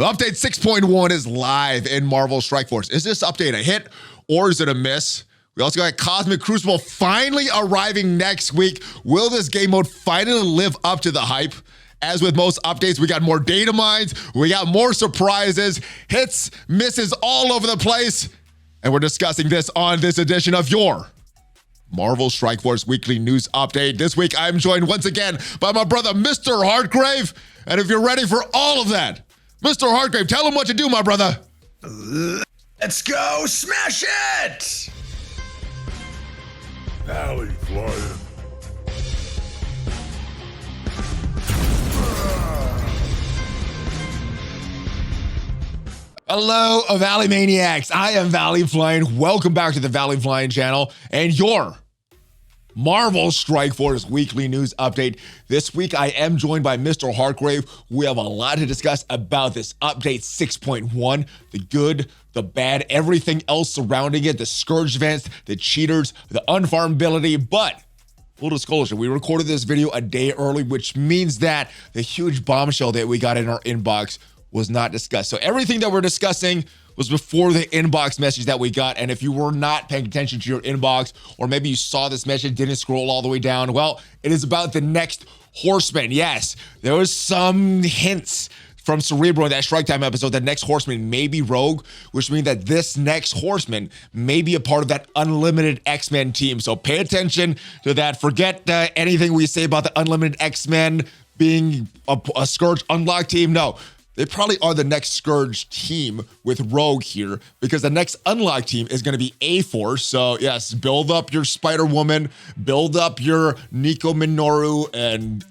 Update 6.1 is live in Marvel Strike Force. Is this update a hit or is it a miss? We also got Cosmic Crucible finally arriving next week. Will this game mode finally live up to the hype? As with most updates, we got more Datamines, we got more surprises, hits, misses all over the place. And we're discussing this on this edition of your Marvel Strike Force Weekly News Update. This week, I'm joined once again by my brother, Mr. Hartgrave. And if you're ready for all of that, Mr. Hartgrave, tell him what to do, my brother. Let's go smash it! ValleyFlyin. Hello, Valley Maniacs. I am ValleyFlyin. Welcome back to the ValleyFlyin channel and your Marvel Strike Force Weekly News Update. This week, I am joined by Mr. Hartgrave. We have a lot to discuss about this update 6.1, the good, the bad, everything else surrounding it, the Scourge events, the cheaters, the unfarmability, but full disclosure, we recorded this video a day early, which means that the huge bombshell that we got in our inbox was not discussed. So everything that we're discussing was before the inbox message that we got. And if you were not paying attention to your inbox, or maybe you saw this message, didn't scroll all the way down, well, it is about the next Horseman. Yes, there was some hints from Cerebro in that Strike Time episode that next Horseman may be Rogue, which means that this next Horseman may be a part of that Unlimited X-Men team. So pay attention to that. Forget anything we say about the Unlimited X-Men being a Scourge Unlock team. No. They probably are the next Scourge team with Rogue here, because the next Unlock team is going to be A-Force. So yes, build up your Spider-Woman, build up your Nico Minoru and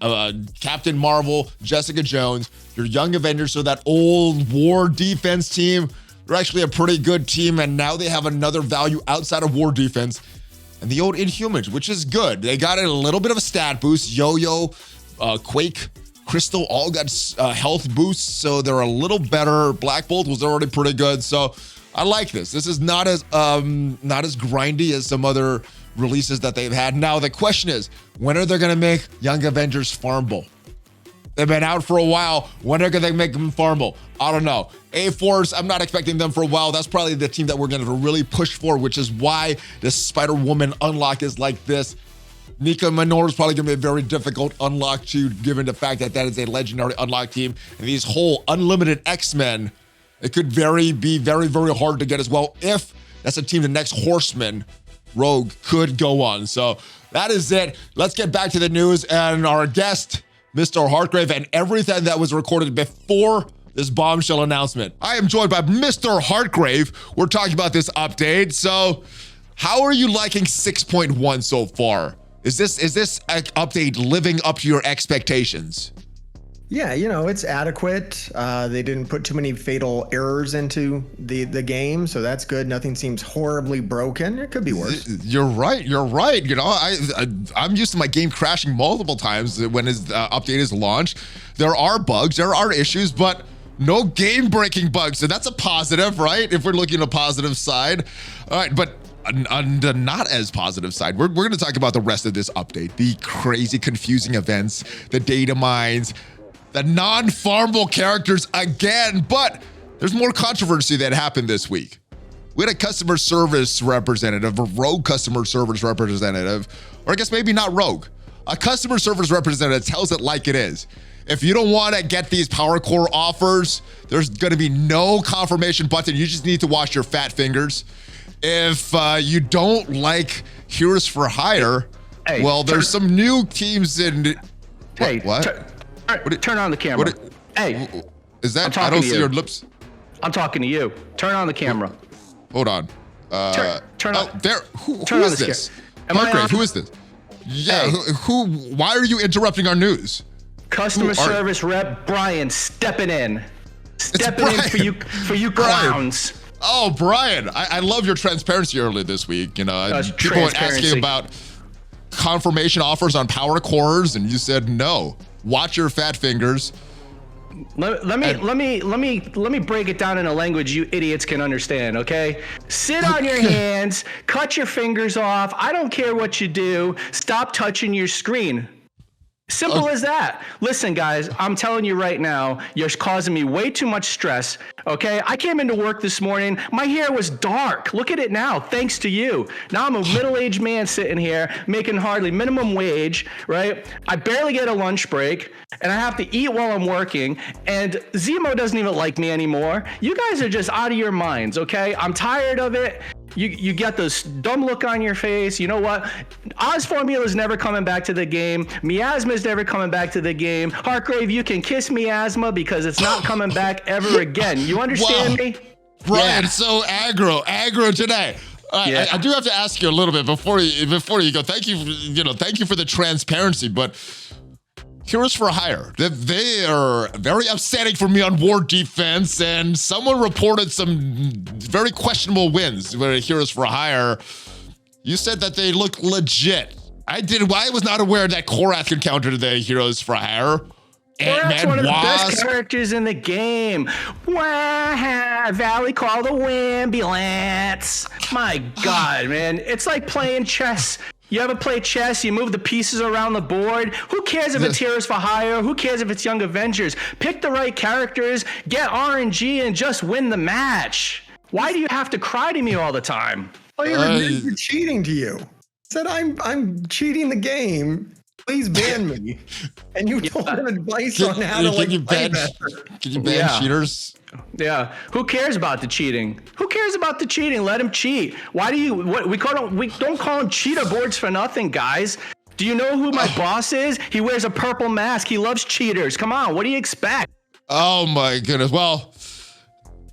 Captain Marvel, Jessica Jones, your Young Avengers. So that old war defense team, they're actually a pretty good team. And now they have another value outside of war defense, and the old Inhumans, which is good. They got a little bit of a stat boost. Yo-Yo, Quake, Crystal all got health boosts, so they're a little better. Black Bolt was already pretty good, so I like this. This is not as grindy as some other releases that they've had. Now the question is, when are they going to make Young Avengers farmable? They've been out for a while. When are they going to make them farmable? I don't know. A-Force, I'm not expecting them for a while. That's probably the team that we're going to really push for, which is why the Spider-Woman unlock is like this. Nico Minoru is probably going to be a very difficult unlock to, given the fact that that is a legendary unlock team. And these whole Unlimited X-Men, it could be very, very hard to get as well if that's a team the next Horseman, Rogue, could go on. So that is it. Let's get back to the news and our guest, Mr. Hartgrave, and everything that was recorded before this bombshell announcement. I am joined by Mr. Hartgrave. We're talking about this update. So how are you liking 6.1 so far? Is this update living up to your expectations? Yeah, you know, it's adequate. They didn't put too many fatal errors into the game, so that's good. Nothing seems horribly broken. It could be worse. You're right. You know, I'm used to my game crashing multiple times when his update is launched. There are bugs, there are issues, but no game-breaking bugs. So that's a positive, right? If we're looking at a positive side. All right, but on the not as positive side, we're going to talk about the rest of this update, the crazy confusing events, the data mines, the non-farmable characters again, but there's more controversy that happened this week. We had a customer service representative, a Rogue customer service representative, or I guess maybe not Rogue, a customer service representative tells it like it is. If you don't want to get these power core offers, there's going to be no confirmation button. You just need to wash your fat fingers. If you don't like Heroes for Hire, hey, well, there's some new teams in. Hey, what? Turn on the camera. Hey, is that? I don't see your lips. I'm talking to you. Turn on the camera. Hold on. Turn on. There. Who is this? Hartgrave, who is this? Yeah. Hey. Who? Why are you interrupting our news? Customer service rep Brian stepping in for you clowns. Oh, Brian, I love your transparency earlier this week. You know, people were asking about confirmation offers on power cores, and you said no. Watch your fat fingers. Let me break it down in a language you idiots can understand, okay? Sit on your hands, cut your fingers off. I don't care what you do. Stop touching your screen. Simple as that. Listen, guys, I'm telling you right now, you're causing me way too much stress. Okay, I came into work this morning. My hair was dark. Look at it now, thanks to you. Now I'm a middle-aged man sitting here making hardly minimum wage, right? I barely get a lunch break, and I have to eat while I'm working. And Zemo doesn't even like me anymore. You guys are just out of your minds. Okay, I'm tired of it. You get this dumb look on your face. You know what? Oz Formula's never coming back to the game. Miasma's never coming back to the game. Hartgrave, you can kiss Miasma because it's not coming back ever again. You understand me? Brian, so aggro today. Yeah. I do have to ask you a little bit before you go. Thank you for the transparency, but Heroes for Hire, they are very upsetting for me on war defense, and someone reported some very questionable wins with Heroes for Hire. You said that they looked legit. I was not aware that Korath could counter the Heroes for Hire. Korath's one of the best characters in the game. Wow, Valley called a ambulance. My God, man. It's like playing chess. You ever play chess? You move the pieces around the board. Who cares if it's Heroes for Hire? Who cares if it's Young Avengers? Pick the right characters, get RNG, and just win the match. Why do you have to cry to me all the time? Oh, you're cheating to you. Said I'm cheating the game. Please ban me. And you told him advice on how to play better. Can you ban cheaters? Yeah. Who cares about the cheating? Who cares about the cheating? Let him cheat. Why do you? We don't call them cheater boards for nothing, guys. Do you know who my boss is? He wears a purple mask. He loves cheaters. Come on. What do you expect? Oh my goodness. Well,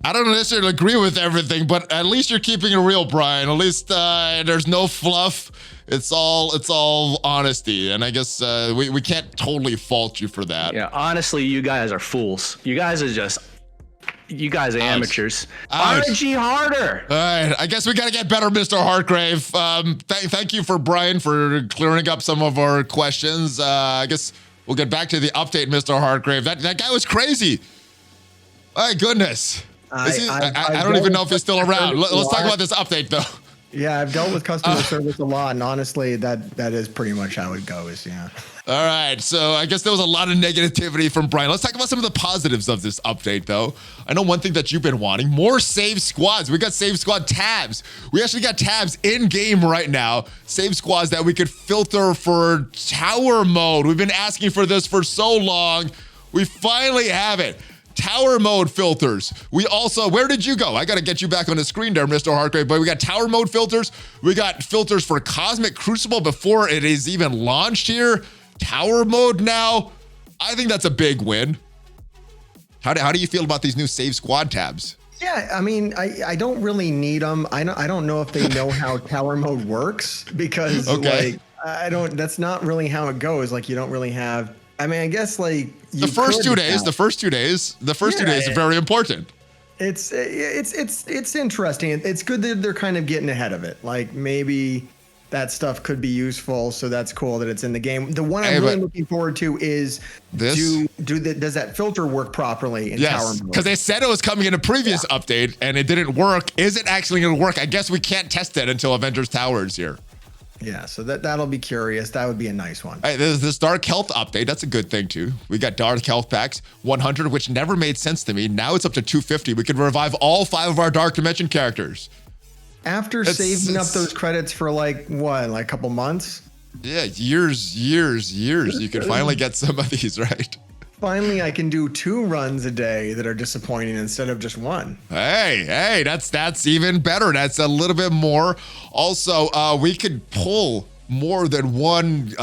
I don't necessarily agree with everything, but at least you're keeping it real, Brian. At least there's no fluff. It's all honesty, and I guess we can't totally fault you for that. Yeah, honestly, you guys are fools. You guys are amateurs. RNG harder. All right, I guess we gotta get better, Mr. Hartgrave. Thank you for Brian for clearing up some of our questions. I guess we'll get back to the update, Mr. Hartgrave. That guy was crazy. My goodness. I don't even know if he's still around. Let's talk about this update, though. Yeah, I've dealt with customer service a lot, and honestly, that is pretty much how it goes, yeah. All right, so I guess there was a lot of negativity from Brian. Let's talk about some of the positives of this update, though. I know one thing that you've been wanting, more save squads. We got save squad tabs. We actually got tabs in-game right now, save squads that we could filter for tower mode. We've been asking for this for so long. We finally have it. Tower mode filters. We also, where did you go? I got to get you back on the screen there, Mr. Hartgrave, but we got tower mode filters. We got filters for Cosmic Crucible before it is even launched here. Tower mode now. I think that's a big win. How do you feel about these new save squad tabs? Yeah, I mean, I don't really need them. I don't know if they know how tower mode works because that's not really how it goes. Like you don't really have, I mean, I guess like the first 2 days are very important. It's interesting. It's good that they're kind of getting ahead of it. Like maybe that stuff could be useful. So that's cool that it's in the game. The one I'm really looking forward to is does that filter work properly in tower mode? Because they said it was coming in a previous update and it didn't work. Is it actually going to work? I guess we can't test it until Avengers Tower is here. Yeah, so that'll be curious. That would be a nice one. Hey, there's this Dark Health update. That's a good thing, too. We got Dark Health packs, 100, which never made sense to me. Now it's up to 250. We could revive all 5 of our Dark Dimension characters. After saving up those credits for like a couple months? Yeah, years. You could finally get some of these, right? Finally, I can do 2 runs a day that are disappointing instead of just 1. Hey, that's even better. That's a little bit more. Also, we could pull more than one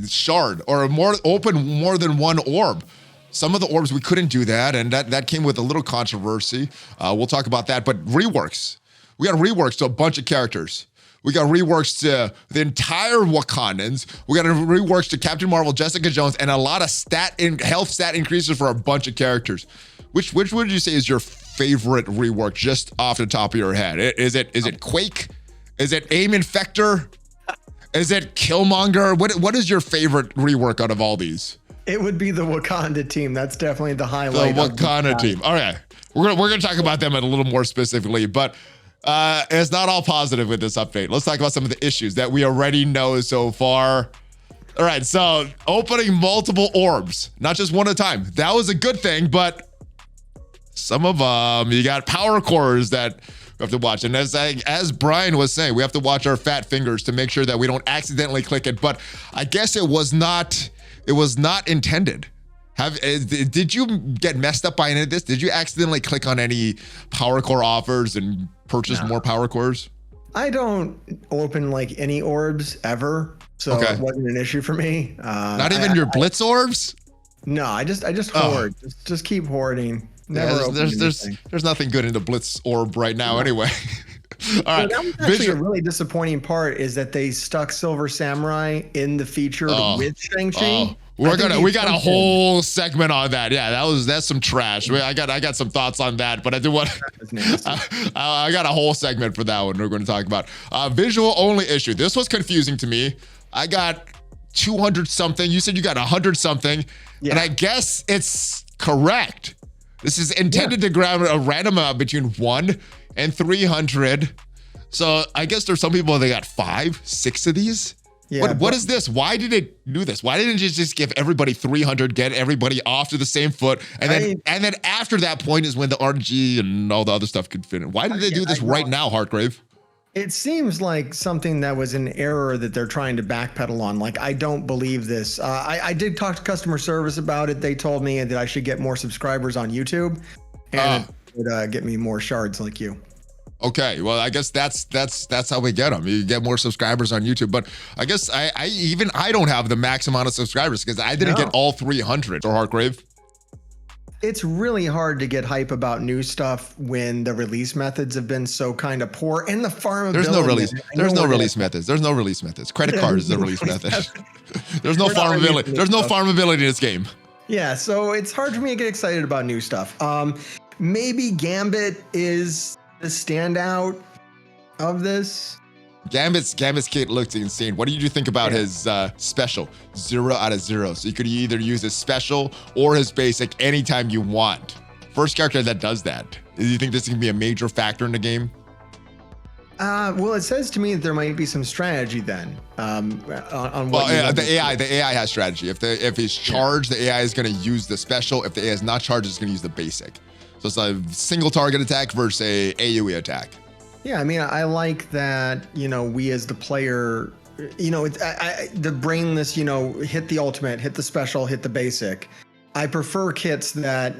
shard or open more than one orb. Some of the orbs we couldn't do that, and that came with a little controversy. We'll talk about that. But reworks, we got reworks to a bunch of characters. We got reworks to the entire Wakandans. We got reworks to Captain Marvel, Jessica Jones, and a lot of health stat increases for a bunch of characters. Which would you say is your favorite rework, just off the top of your head? Is it Quake? Is it Aim Infector? Is it Killmonger? What is your favorite rework out of all these? It would be the Wakanda team. That's definitely the highlight. The Wakanda team. All right, we're gonna talk about them a little more specifically, but. It's not all positive with this update. Let's talk about some of the issues that we already know so far. All right, so opening multiple orbs, not just one at a time. That was a good thing, but some of them, you got power cores that we have to watch. And as Brian was saying, we have to watch our fat fingers to make sure that we don't accidentally click it. But I guess it was not intended. Did you get messed up by any of this? Did you accidentally click on any power core offers and purchase more power cores? I don't open like any orbs ever, so it wasn't an issue for me. Not even your Blitz orbs? No, I just hoard. Just keep hoarding. Never there's nothing good in the Blitz orb right now anyway. All right. That was actually a really disappointing part is that they stuck Silver Samurai in the feature with Shang-Chi. We got a whole segment on that. Yeah, that's some trash. I got some thoughts on that, but I do want I got a whole segment for that one we're going to talk about. Visual only issue. This was confusing to me. I got 200 something. You said you got 100 something. Yeah. And I guess it's correct. This is intended to grab a random amount between 1 and 300. So I guess there's some people that got 5, 6 of these. Yeah, what is this? Why did it do this? Why didn't it just give everybody 300, get everybody off to the same foot, and then after that point is when the RNG and all the other stuff could fit in? Why did they do this right now, Hartgrave? It seems like something that was an error that they're trying to backpedal on. Like, I don't believe this. I did talk to customer service about it. They told me that I should get more subscribers on YouTube, and it would get me more shards like you. Okay, well, I guess that's how we get them. You get more subscribers on YouTube, but I guess I don't have the max amount of subscribers because I didn't get all 300. Or Hartgrave. It's really hard to get hype about new stuff when the release methods have been so kind of poor, and the farmability. There's no release methods. There's no release methods. Credit card is the release method. There's no farmability. There's no farmability in this game. Yeah, so it's hard for me to get excited about new stuff. Maybe Gambit is the standout of this. Gambit's kit looks insane. What do you think about his special? 0 out of 0. So you could either use his special or his basic anytime you want. First character that does that. Do you think this is gonna be a major factor in the game? Well, it says to me that there might be some strategy then. On what the AI has strategy. If he's charged, the AI is gonna use the special. If the AI is not charged, it's gonna use the basic. So it's a single target attack versus a AoE attack. Yeah, I mean, I like that, we as the player, the brainless, hit the ultimate, hit the special, hit the basic. I prefer kits that,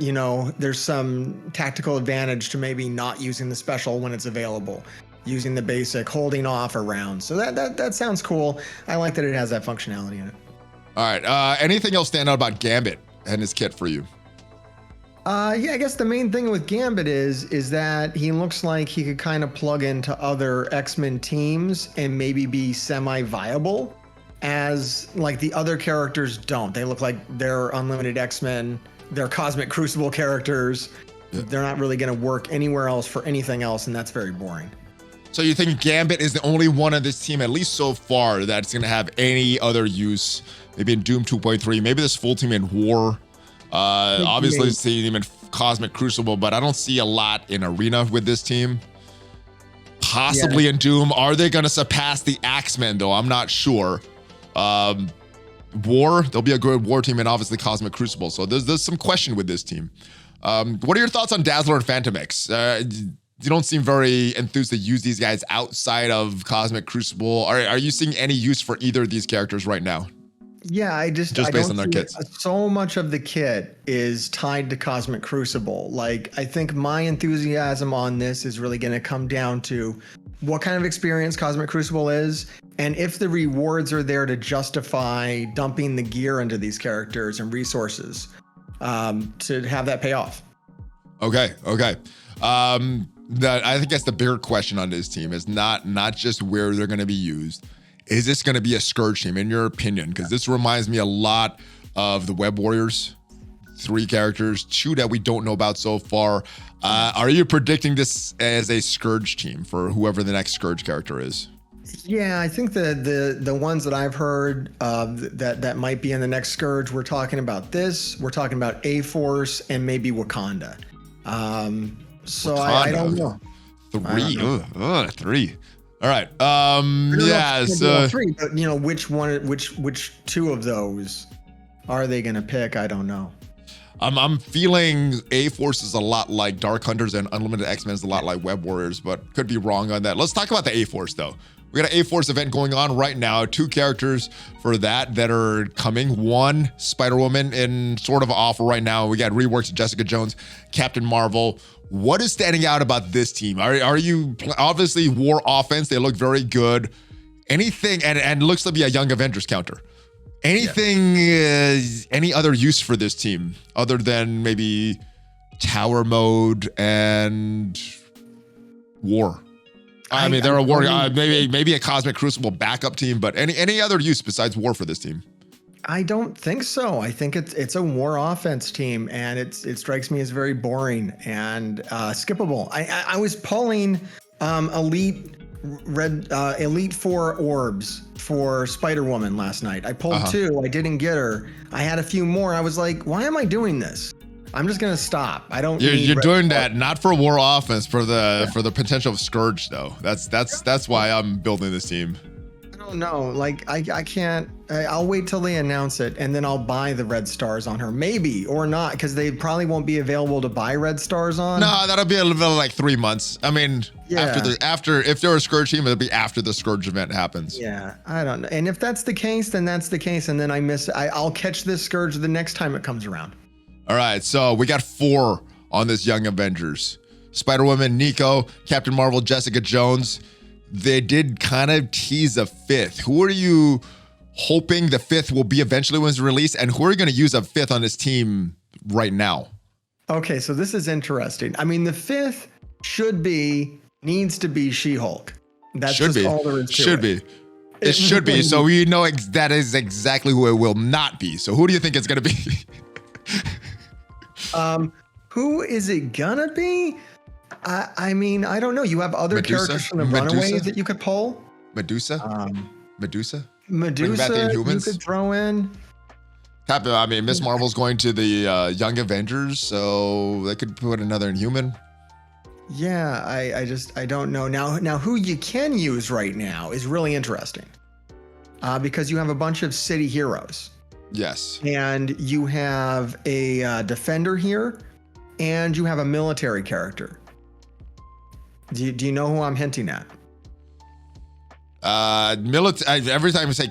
there's some tactical advantage to maybe not using the special when it's available, using the basic, holding off a round. So that sounds cool. I like that it has that functionality in it. All right, anything else stand out about Gambit and his kit for you? Yeah, I guess the main thing with Gambit is that he looks like he could kind of plug into other X-Men teams and maybe be semi-viable, as like the other characters don't. They look like they're unlimited X-Men, they're Cosmic Crucible characters. Yeah. They're not really going to work anywhere else for anything else, and that's very boring. So you think Gambit is the only one on this team, at least so far, that's going to have any other use? Maybe in Doom 2.3, maybe this full team in War. Obviously seeing him in Cosmic Crucible, but I don't see a lot in Arena with this team. Possibly in Doom. Are they going to surpass the Axemen though? I'm not sure. War, there'll be a good War team and obviously Cosmic Crucible. So there's some question with this team. What are your thoughts on Dazzler and Fantomex? You don't seem very enthused to use these guys outside of Cosmic Crucible. Are you seeing any use for either of these characters right now? Yeah, I based on their kits. So much of the kit is tied to Cosmic Crucible. Like, I think my enthusiasm on this is really going to come down to what kind of experience Cosmic Crucible is, and if the rewards are there to justify dumping the gear into these characters and resources to have that pay off. Okay. I think that's the bigger question on this team is not just where they're going to be used. Is this going to be a Scourge team, in your opinion? Because this reminds me a lot of the Web Warriors. 3 characters, 2 that we don't know about so far. Are you predicting this as a Scourge team for whoever the next Scourge character is? Yeah, I think the ones that I've heard that might be in the next Scourge, we're talking about this. We're talking about A-Force and maybe Wakanda. So Wakanda. I don't know. 3. 3. All right. Yeah. So three, but you know, which two of those are they going to pick? I don't know. I'm feeling A-Force is a lot like Dark Hunters and Unlimited X-Men is a lot like Web Warriors, but could be wrong on that. Let's talk about the A-Force though. We got an A-Force event going on right now. 2 characters for that are coming. 1, Spider-Woman in sort of offer right now. We got reworks of Jessica Jones, Captain Marvel. What is standing out about this team? Are you obviously War offense? They look very good. Anything and looks to be a Young Avengers counter. Anything, any other use for this team other than maybe tower mode and war? I mean, they're a war, maybe a Cosmic Crucible backup team, but any other use besides war for this team? I don't think so. I think it's a war offense team, and it strikes me as very boring and skippable. I was pulling elite 4 orbs for Spider-Woman last night. I pulled 2. I didn't get her. I had a few more. I was like, why am I doing this? I'm just gonna stop. I don't. You're doing that not for war offense, for the potential of Scourge though. That's why I'm building this team. I don't know. Like I can't. I'll wait till they announce it, and then I'll buy the red stars on her, maybe or not, because they probably won't be available to buy red stars on. No, that'll be a little like 3 months. I mean, after if they're a Scourge team, it'll be after the Scourge event happens. Yeah, I don't know. And if that's the case, then that's the case, and then I'll catch this Scourge the next time it comes around. All right, so we got 4 on this Young Avengers. Spider-Woman, Nico, Captain Marvel, Jessica Jones. They did kind of tease a 5th. Who are you hoping the 5th will be eventually when it's released? And who are you going to use a 5th on this team right now? Okay, so this is interesting. I mean, the 5th needs to be She-Hulk. That's all there is to it. It should be. So we know that is exactly who it will not be. So who do you think it's going to be? Who is it gonna be? I mean, I don't know. You have other characters from the Runaways that you could pull. Medusa. Medusa. You could throw in. I mean, Miss Marvel's going to the Young Avengers, so they could put another Inhuman. Yeah, I don't know. Now who you can use right now is really interesting, because you have a bunch of city heroes. Yes. And you have a defender here, and you have a military character. Do you know who I'm hinting at? Every time I say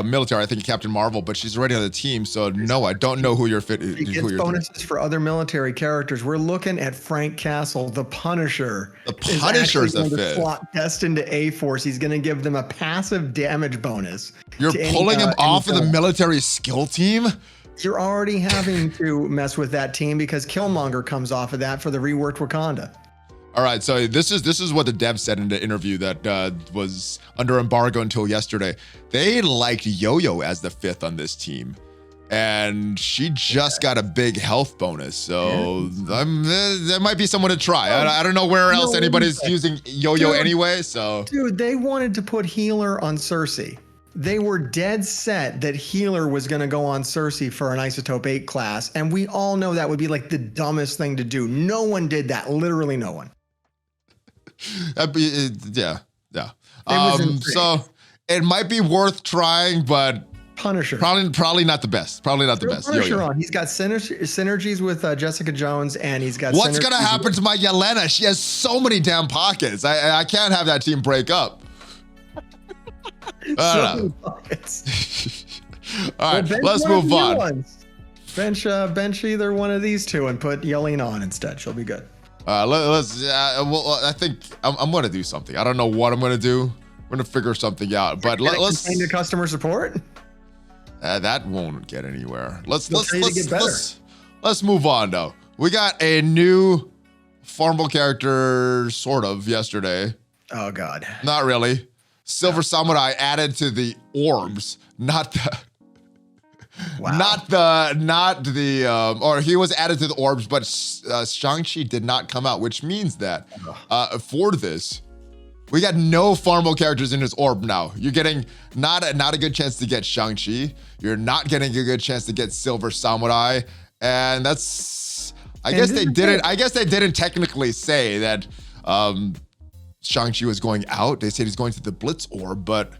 military, I think Captain Marvel, but she's already on the team, so no, I don't know who you're fit. It's bonuses for other military characters. We're looking at Frank Castle, the Punisher. The Punisher's a fit. Slot destined to A-Force. He's going to give them a passive damage bonus. You're pulling him off of the military skill team? You're already having to mess with that team because Killmonger comes off of that for the reworked Wakanda. All right, so this is what the devs said in the interview that was under embargo until yesterday. They liked Yo-Yo as the 5th on this team, and she just got a big health bonus. So there might be someone to try. I don't know where else anybody's using Yo-Yo anyway. So dude, they wanted to put Healer on Cersei. They were dead set that Healer was going to go on Cersei for an Isotope 8 class, and we all know that would be like the dumbest thing to do. No one did that. Literally no one. Yeah. So it might be worth trying, but Punisher probably not the best. Probably not the best. Punisher on. He's got synergies with Jessica Jones, and he's got. What's gonna happen to my Yelena? She has so many damn pockets. I can't have that team break up. Pockets. All right, let's move on. Bench either one of these two and put Yelena on instead. She'll be good. I think I'm going to do something. I don't know what I'm going to do. We're going to figure something out. But let's complain to customer support. That won't get anywhere. Let's move on though. We got a new Farmable character sort of yesterday. Oh God. Not really. Silver Samurai added to the orbs, not the. Wow. Or he was added to the orbs, but Shang-Chi did not come out, which means that for this, we got no Farmable characters in his orb now. You're getting not a good chance to get Shang-Chi. You're not getting a good chance to get Silver Samurai, and that's. I guess they didn't technically say that Shang-Chi was going out. They said he's going to the Blitz orb, but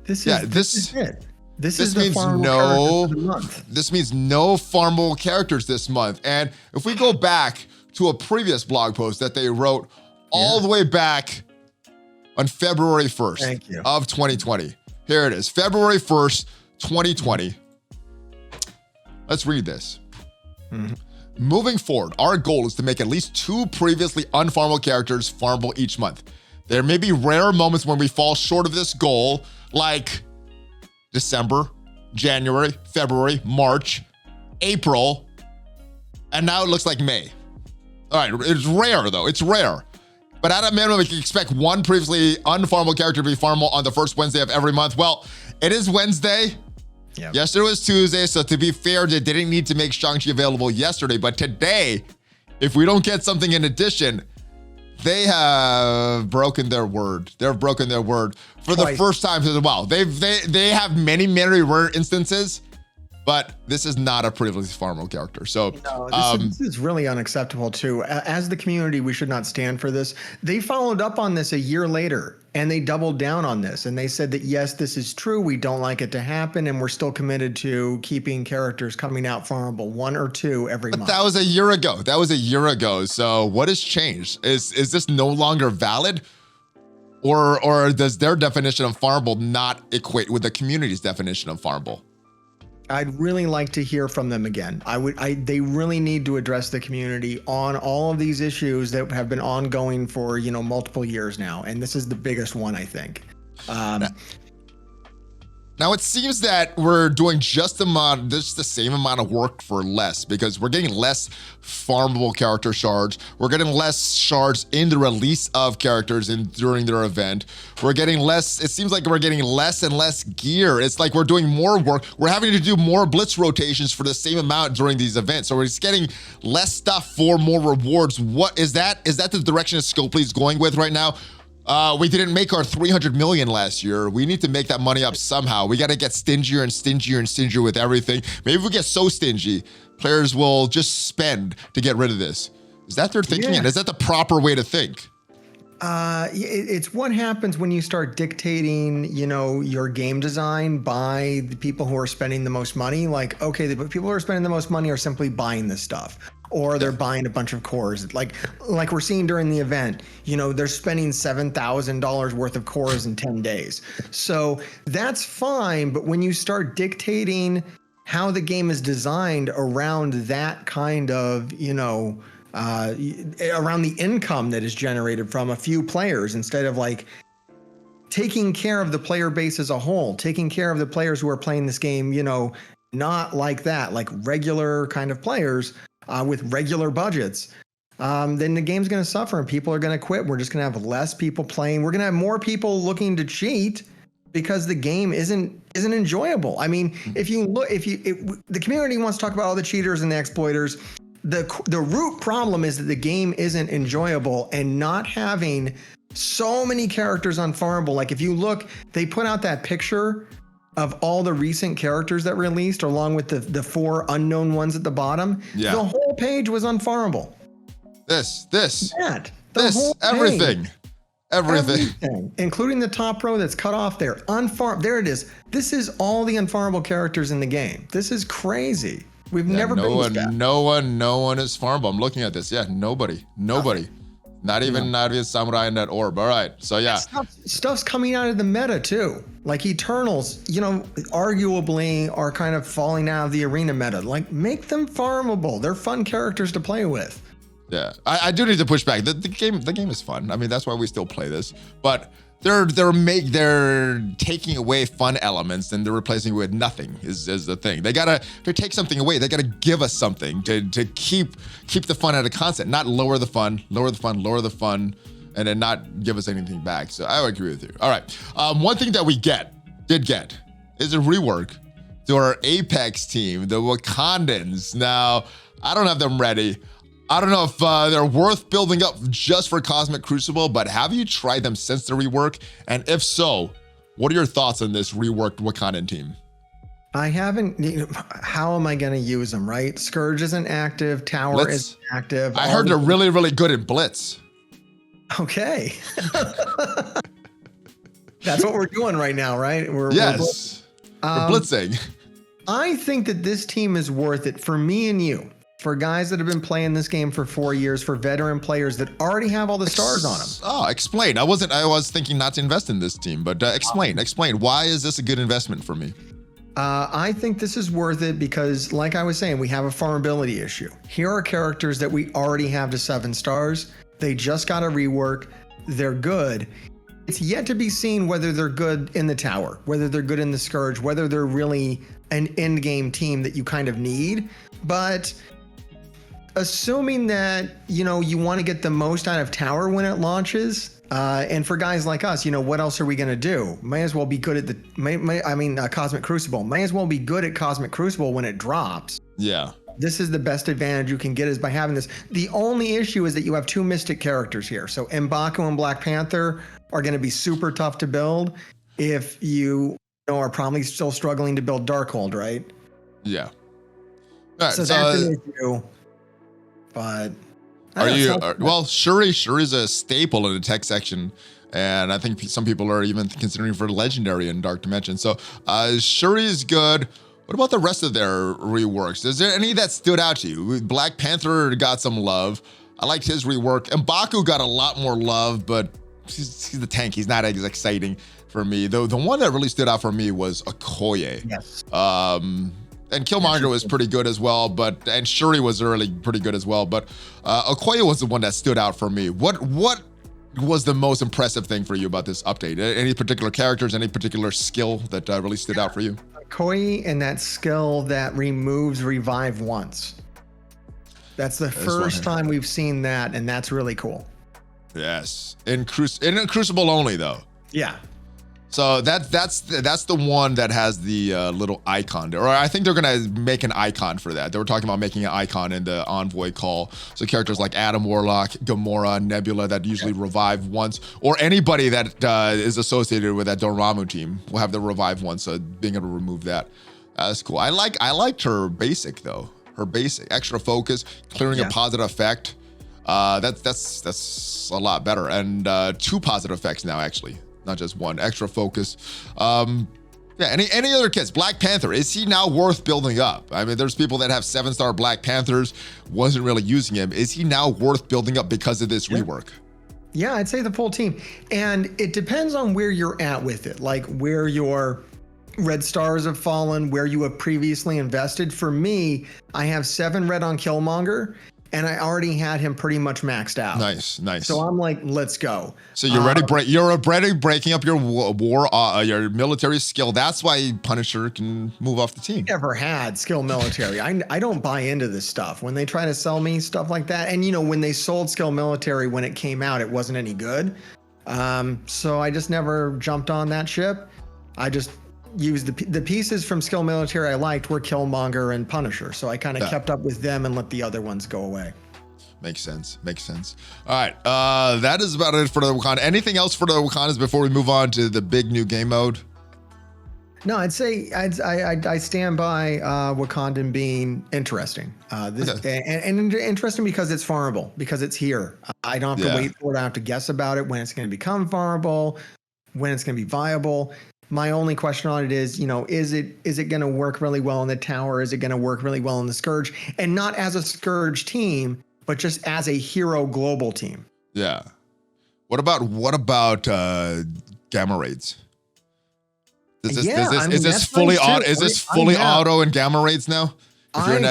this is it. This means no. Month. This means no farmable characters this month. And if we go back to a previous blog post that they wrote all the way back on February 1st of 2020. Here it is, February 1st, 2020. Let's read this. Moving forward, our goal is to make at least 2 previously unfarmable characters farmable each month. There may be rare moments when we fall short of this goal, like December, January, February, March, April, and now it looks like May. All right, it's rare though, it's rare. But at a minimum, we can expect 1 previously unfarmable character to be farmable on the first Wednesday of every month. Well, it is Wednesday. Yep. Yesterday was Tuesday, so to be fair, they didn't need to make Shang-Chi available yesterday. But today, if we don't get something in addition, they have broken their word. They've broken their word for the first time as well. They have many rare instances, but this is not a previously farmable character. So no, this is really unacceptable too. As the community, we should not stand for this. They followed up on this a year later and they doubled down on this. And they said that, yes, this is true. We don't like it to happen. And we're still committed to keeping characters coming out farmable 1 or 2 every month. That was a year ago. So what has changed? Is this no longer valid? Or does their definition of farmable not equate with the community's definition of farmable? I'd really like to hear from them again. They really need to address the community on all of these issues that have been ongoing for, multiple years now. And this is the biggest one, I think. Now it seems that we're doing just the same amount of work for less, because we're getting less farmable character shards. We're getting less shards in the release of characters during their event. We're getting less. It seems like we're getting less and less gear. It's like we're doing more work. We're having to do more blitz rotations for the same amount during these events. So we're just getting less stuff for more rewards. What is that? Is that the direction Scopely is going with right now? We didn't make our 300 million last year. We need to make that money up somehow. We got to get stingier and stingier and stingier with everything. Maybe if we get so stingy, players will just spend to get rid of this. Is that their thinking? And is that the proper way to think? It's what happens when you start dictating, your game design by the people who are spending the most money. Like, okay, the people who are spending the most money are simply buying this stuff. Or they're buying a bunch of cores, like we're seeing during the event. They're spending $7,000 worth of cores in 10 days. So that's fine, but when you start dictating how the game is designed around that kind of, around the income that is generated from a few players, instead of like taking care of the player base as a whole, taking care of the players who are playing this game, not like that, like regular kind of players. With regular budgets, then the game's going to suffer and people are going to quit. We're just going to have less people playing. We're going to have more people looking to cheat because the game isn't enjoyable. I mean, if the community wants to talk about all the cheaters and the exploiters, the root problem is that the game isn't enjoyable, and not having so many characters on Farmable. Like if you look, they put out that picture of all the recent characters that released, along with the 4 unknown ones at the bottom. The whole page was unfarmable. Everything, including the top row that's cut off there. There it is. This is all the unfarmable characters in the game. This is crazy. We've never been this bad. No one is farmable. I'm looking at this. Yeah, nobody. Not even Samurai in that orb. All right. So yeah. Stuff's coming out of the meta too. Like Eternals, arguably are kind of falling out of the arena meta. Like, make them farmable. They're fun characters to play with. Yeah. I do need to push back. The game is fun. I mean, that's why we still play this. But they're taking away fun elements and they're replacing it with nothing is the thing. They take something away. They gotta give us something to keep the fun out of content, not lower the fun, and then not give us anything back. So I would agree with you. All right. One thing that we did get is a rework to our Apex team, the Wakandans. Now, I don't have them ready. I don't know if they're worth building up just for Cosmic Crucible, but have you tried them since the rework? And if so, what are your thoughts on this reworked Wakandan team? I haven't. How am I going to use them, right? Scourge isn't active. Tower isn't active. I heard they're really, really good in Blitz. Okay. That's what we're doing right now, right? We're blitzing. I think that this team is worth it for me and you. For guys that have been playing this game for 4 years, for veteran players that already have all the stars on them. Oh, explain. I was thinking not to invest in this team, but explain. Why is this a good investment for me? I think this is worth it because, like I was saying, we have a farmability issue. Here are characters that we already have to 7 stars. They just got a rework. They're good. It's yet to be seen whether they're good in the tower, whether they're good in the Scourge, whether they're really an end game team that you kind of need. But assuming that, you want to get the most out of tower when it launches, and for guys like us, what else are we going to do? May as well be good at Cosmic Crucible. May as well be good at Cosmic Crucible when it drops. Yeah. This is the best advantage you can get is by having this. The only issue is that you have 2 mystic characters here. So M'Baku and Black Panther are going to be super tough to build if you are probably still struggling to build Darkhold, right? Yeah. All right, so that's an issue. But Shuri's a staple in the tech section, and I think some people are even considering for legendary in Dark Dimension. So Shuri is good. What about the rest of their reworks? Is there any that stood out to you? Black Panther got some love. I liked his rework. M'Baku got a lot more love, but he's the tank. He's not as exciting for me. The one that really stood out for me was Okoye. Yes. And Killmonger was pretty good as well, and Shuri was really pretty good as well. But Okoye was the one that stood out for me. What was the most impressive thing for you about this update? Any particular characters, any particular skill that really stood out for you? Okoye and that skill that removes revive once. That's the first time we've seen that, and that's really cool. Yes, in Crucible only though. Yeah. So that's the one that has the little icon there. Or I think they're gonna make an icon for that. They were talking about making an icon in the Envoy call. So characters like Adam Warlock, Gamora, Nebula that usually revive once, or anybody that is associated with that Dormammu team will have the revive once. So being able to remove that, that's cool. I liked her basic though. Her basic extra focus, clearing a positive effect. That's a lot better. And 2 positive effects now actually. Not just 1. Extra focus. Any other kits? Black Panther, is he now worth building up? I mean, there's people that have 7-star Black Panthers, wasn't really using him. Is he now worth building up because of this rework? Yeah, I'd say the full team. And it depends on where you're at with it, like where your red stars have fallen, where you have previously invested. For me, I have 7 red on Killmonger, and I already had him pretty much maxed out. Nice. So I'm like, let's go. So you're already breaking up your your military skill. That's why Punisher can move off the team. Never had skill military. I don't buy into this stuff. When they try to sell me stuff like that, and when they sold skill military when it came out, it wasn't any good. So I just never jumped on that ship. I just used the pieces from skill military I liked were Killmonger and Punisher, so I kind of kept up with them and let the other ones go away. Makes sense. All right, that is about it for the Wakanda. Anything else for the Wakandas before we move on to the big new game mode? No, I'd say I stand by Wakandan being interesting. And interesting because it's farmable, because it's here. I don't have to wait for it. I don't have to guess about it when it's going to become farmable, when it's going to be viable. My only question on it is, is it going to work really well in the tower? Is it going to work really well in the Scourge? And not as a Scourge team, but just as a hero global team. Yeah. What about gamma raids? Is this fully auto and gamma raids now? If you're in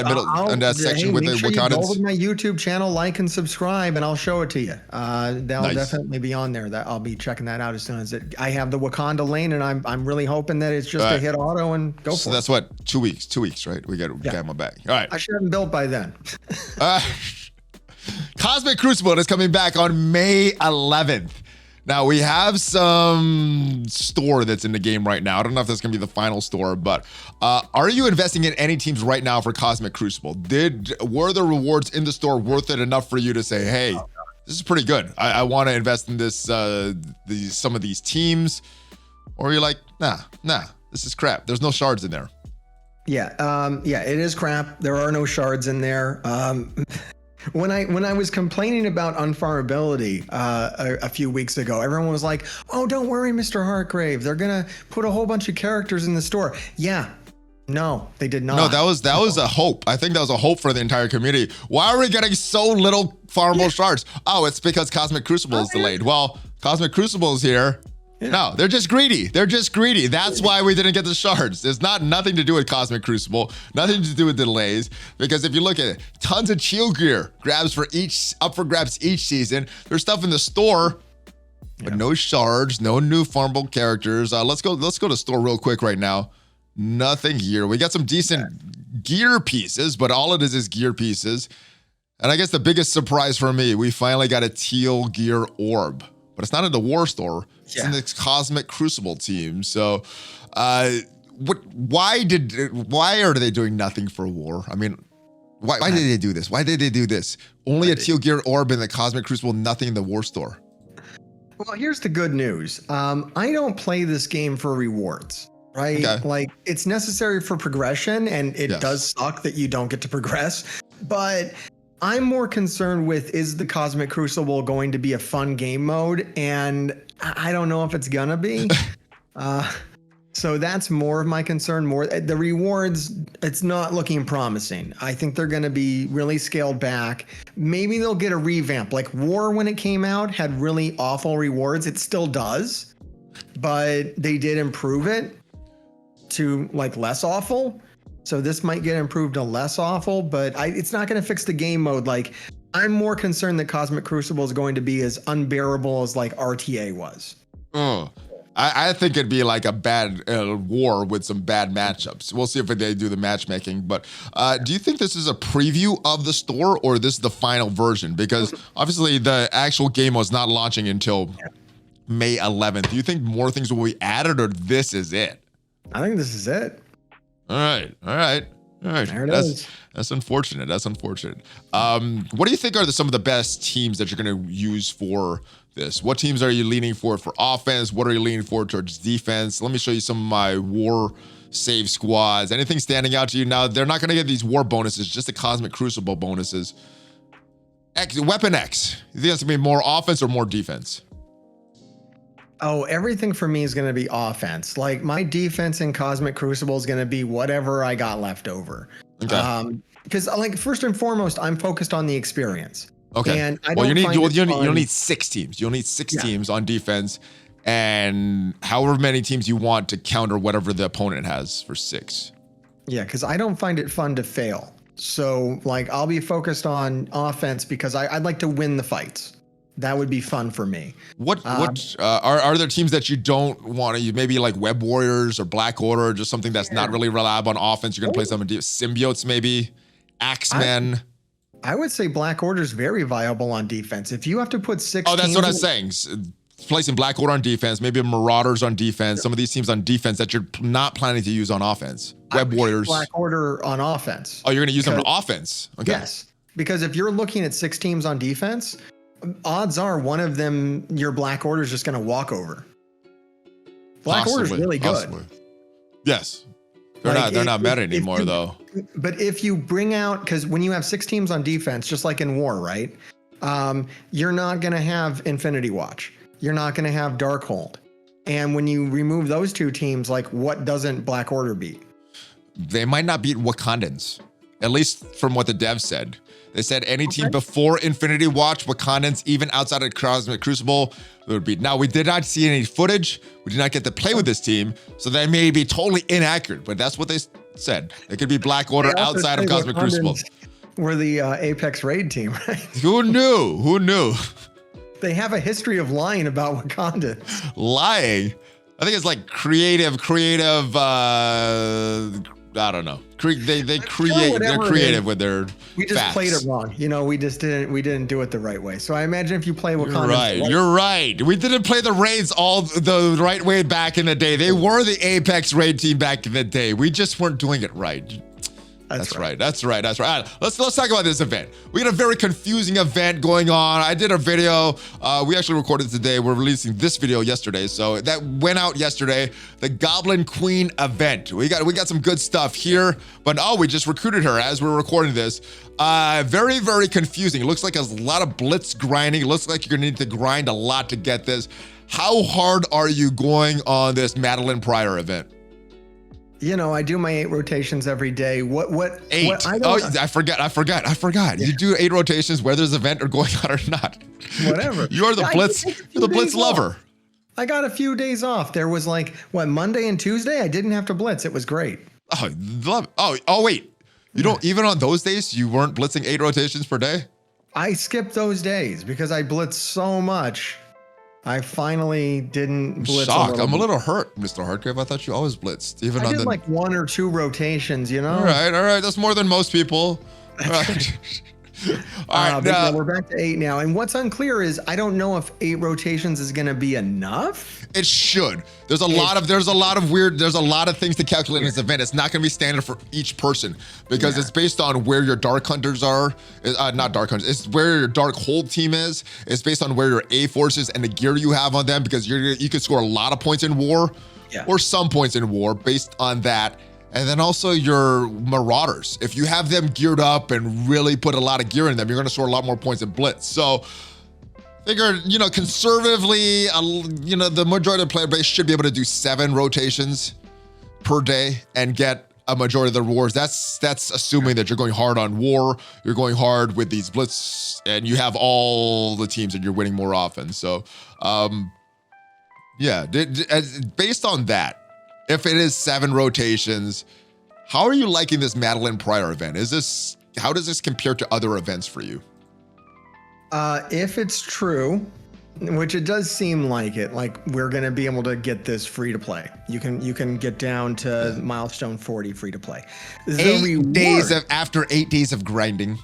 that section with the Wakandans. Go over to my YouTube channel, like and subscribe, and I'll show it to you. That'll definitely be on there. That I'll be checking that out as soon as I have the Wakanda lane, and I'm really hoping that it's just a hit auto and go for it. So that's what 2 weeks. 2 weeks, right? We got gamma back. All right. I should have been built by then. Cosmic Crucible is coming back on May 11th. Now, we have some store that's in the game right now. I don't know if that's going to be the final store, but are you investing in any teams right now for Cosmic Crucible? Were the rewards in the store worth it enough for you to say, hey, this is pretty good. I want to invest in this, some of these teams? Or you're like, nah, this is crap. There's no shards in there. Yeah, it is crap. There are no shards in there. When I was complaining about unfarmability a few weeks ago, everyone was like, "Oh, don't worry, Mr. Hartgrave. They're gonna put a whole bunch of characters in the store." Yeah, no, they did not. No, that was a hope. I think that was a hope for the entire community. Why are we getting so little farmable shards? Oh, it's because Cosmic Crucible is delayed. Well, Cosmic Crucible is here. Yeah. No, they're just greedy. They're just greedy. That's why we didn't get the shards. It's nothing to do with Cosmic Crucible, nothing to do with delays. Because if you look at it, tons of shield gear up for grabs each season. There's stuff in the store, but no shards, no new farmable characters. Let's go to store real quick right now. Nothing here. We got some decent gear pieces, but all it is gear pieces. And I guess the biggest surprise for me, we finally got a teal gear orb. But it's not in the war store. It's in this Cosmic Crucible team. So, why are they doing nothing for war? I mean, why did they do this? Why did they do this? Only a teal gear orb in the Cosmic Crucible, nothing in the war store. Well, here's the good news. I don't play this game for rewards, right? Okay. Like, it's necessary for progression, and it does suck that you don't get to progress. But I'm more concerned with, is the Cosmic Crucible going to be a fun game mode? And I don't know if it's gonna be. So that's more of my concern. The rewards, it's not looking promising. I think they're gonna be really scaled back. Maybe they'll get a revamp. Like War, when it came out, had really awful rewards. It still does, but they did improve it to like less awful. So this might get improved to less awful, but it's not going to fix the game mode. Like, I'm more concerned that Cosmic Crucible is going to be as unbearable as like RTA was. I think it'd be like a bad war with some bad matchups. We'll see if they do the matchmaking. But do you think this is a preview of the store, or this is the final version? Because obviously the actual game was not launching until May 11th. Do you think more things will be added, or this is it? I think this is it. All right. There it is. That's unfortunate. What do you think are some of the best teams that you're going to use for this? What teams are you leaning for offense? What are you leaning for towards defense? Let me show you some of my war save squads. Anything standing out to you? Now, they're not going to get these war bonuses, just the Cosmic Crucible bonuses. Weapon X. You think that's going to be more offense or more defense? Oh, everything for me is going to be offense. Like, my defense in Cosmic Crucible is going to be whatever I got left over. Okay. Because like, first and foremost, I'm focused on the experience. Okay. And you'll need 6 teams. You'll need 6 teams on defense, and however many teams you want to counter whatever the opponent has for 6. Yeah, because I don't find it fun to fail. So like, I'll be focused on offense because I'd like to win the fights. That would be fun for me. Are there teams that you don't want to use? Maybe like Web Warriors or Black Order, or just something that's not really reliable on offense. You're going to play some symbiotes, maybe Axemen. I would say Black Order is very viable on defense. If you have to put 6 that's teams what I was saying. Placing Black Order on defense, maybe Marauders on defense. Some of these teams on defense that you're not planning to use on offense. Web Warriors. Black Order on offense. Oh, you're going to use them on offense? Okay. Yes. Because if you're looking at 6 teams on defense, odds are one of them, your Black Order is just going to walk over. Black Order is really good. Possibly. Yes. They're not meta anymore, though. But if you bring out, because when you have 6 teams on defense, just like in War, right? You're not going to have Infinity Watch. You're not going to have Darkhold. And when you remove those 2 teams, like, what doesn't Black Order beat? They might not beat Wakandans, at least from what the devs said. They said any team before Infinity Watch, Wakandans, even outside of Cosmic Crucible, would beat. Now, we did not see any footage. We did not get to play with this team, so they may be totally inaccurate, but that's what they said. It could be Black Order outside of Cosmic Crucible. We're the Apex Raid team, right? Who knew? They have a history of lying about Wakanda. Lying? I think it's like creative, I don't know. They're creative with their We just facts. played it wrong. We didn't do it the right way. So I imagine if you play Wakanda. You're right. We didn't play the raids all the right way back in the day. They were the Apex raid team back in the day. We just weren't doing it right. That's right. All right, let's talk about this event. We got a very confusing event going on. I did a video. We actually recorded today. We're releasing this video yesterday, so that went out yesterday. The Goblin Queen event. We got some good stuff here, but we just recruited her as we're recording this. Very, very confusing. It looks like a lot of blitz grinding. It looks like you're gonna need to grind a lot to get this. How hard are you going on this Madelyne Pryor event? You know, I do my 8 rotations every day. What 8? I forgot. You do 8 rotations whether there's an event or going on or not. Whatever. You're the blitz. You're the blitz lover. I got a few days off. There was like Monday and Tuesday. I didn't have to blitz. It was great. Wait. You don't even on those days you weren't blitzing 8 rotations per day? I skipped those days because I blitzed so much. I finally didn't blitz. Shocked. I'm a little hurt, Mr. Hartgrave. I thought you always blitzed. I did like 1 or 2 rotations, you know? All right. That's more than most people. All right. All right. Yeah, we're back to 8 now. And what's unclear is I don't know if 8 rotations is going to be enough. It should. There's a lot of things to calculate in this event. It's not going to be standard for each person because it's based on where your Dark Hunters are. Not Dark Hunters. It's where your Dark Hold team is. It's based on where your A forces and the gear you have on them because you could score a lot of points in war or some points in war based on that. And then also your Marauders. If you have them geared up and really put a lot of gear in them, you're going to score a lot more points in Blitz. So figure, conservatively, the majority of the player base should be able to do 7 rotations per day and get a majority of the rewards. That's assuming that you're going hard on war, you're going hard with these Blitz, and you have all the teams and you're winning more often. So, based on that, if it is 7 rotations, how are you liking this Madelyne Pryor event? How does this compare to other events for you? If it's true, which it does seem like it, like we're going to be able to get this free to play. You can get down to milestone 40 free to play. After 8 days of grinding.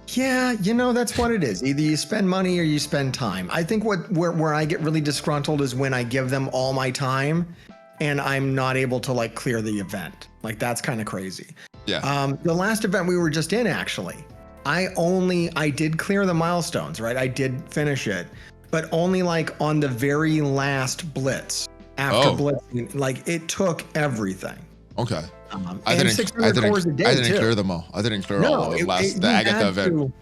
Yeah, that's what it is. Either you spend money or you spend time. I think where I get really disgruntled is when I give them all my time and I'm not able to clear the event. That's kind of crazy. Yeah. The last event we were just in, actually, I did clear the milestones, right? I did finish it, but only on the very last blitz after blitzing, it took everything. Okay. I didn't clear them all. I didn't clear all of the Agatha event.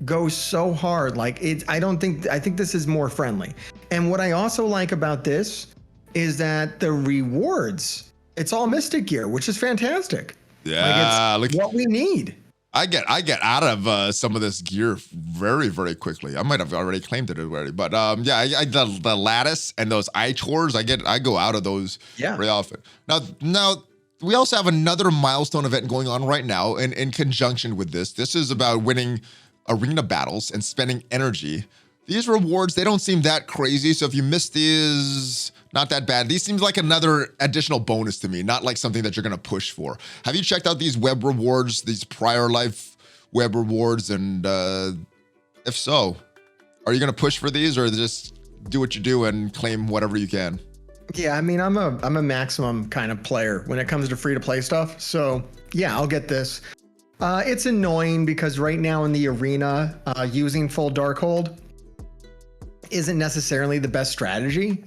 Go so hard. I think this is more friendly. And what I also like about this is that the rewards, it's all Mystic gear, which is fantastic. Yeah. It's what we need. I get out of some of this gear very, very quickly. I might have already claimed it already, but the lattice and those eye chores, I go out of those very often. Now we also have another milestone event going on right now, and in conjunction with this. This is about winning arena battles and spending energy. These rewards, they don't seem that crazy. So if you miss these, not that bad. These seems like another additional bonus to me, not like something that you're going to push for. Have you checked out these web rewards, these prior life web rewards? And if so, are you going to push for these or just do what you do and claim whatever you can? Yeah, I mean, I'm a maximum kind of player when it comes to free to play stuff. So yeah, I'll get this. It's annoying because right now in the arena, using full Darkhold isn't necessarily the best strategy.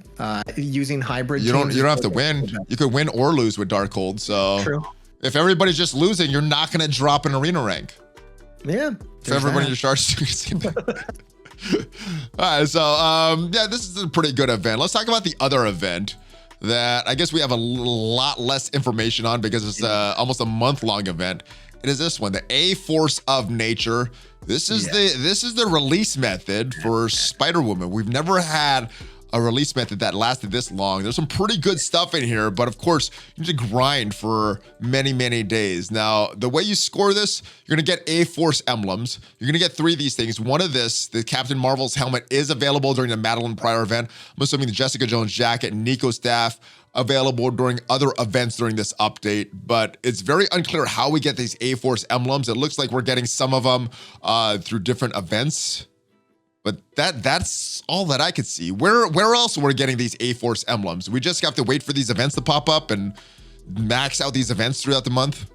Using hybrid, you don't have to win. You could win or lose with Darkhold. So true. If everybody's just losing, you're not going to drop an arena rank. Yeah. If everybody in your charge. All right. So this is a pretty good event. Let's talk about the other event that I guess we have a lot less information on because it's almost a month-long event. It is this one, the A Force of Nature. This is the release method for Spider-Woman. We've never had a release method that lasted this long. There's some pretty good stuff in here, but of course, you need to grind for many, many days. Now, the way you score this, you're gonna get A Force emblems. You're gonna get 3 of these things. One of this, the Captain Marvel's helmet, is available during the Madelyne Pryor event. I'm assuming the Jessica Jones jacket and Nico staff available during other events during this update, but it's very unclear how we get these A Force emblems. It looks like we're getting some of them through different events. But that's all that I could see. Where else we're getting these A Force emblems? We just have to wait for these events to pop up and max out these events throughout the month.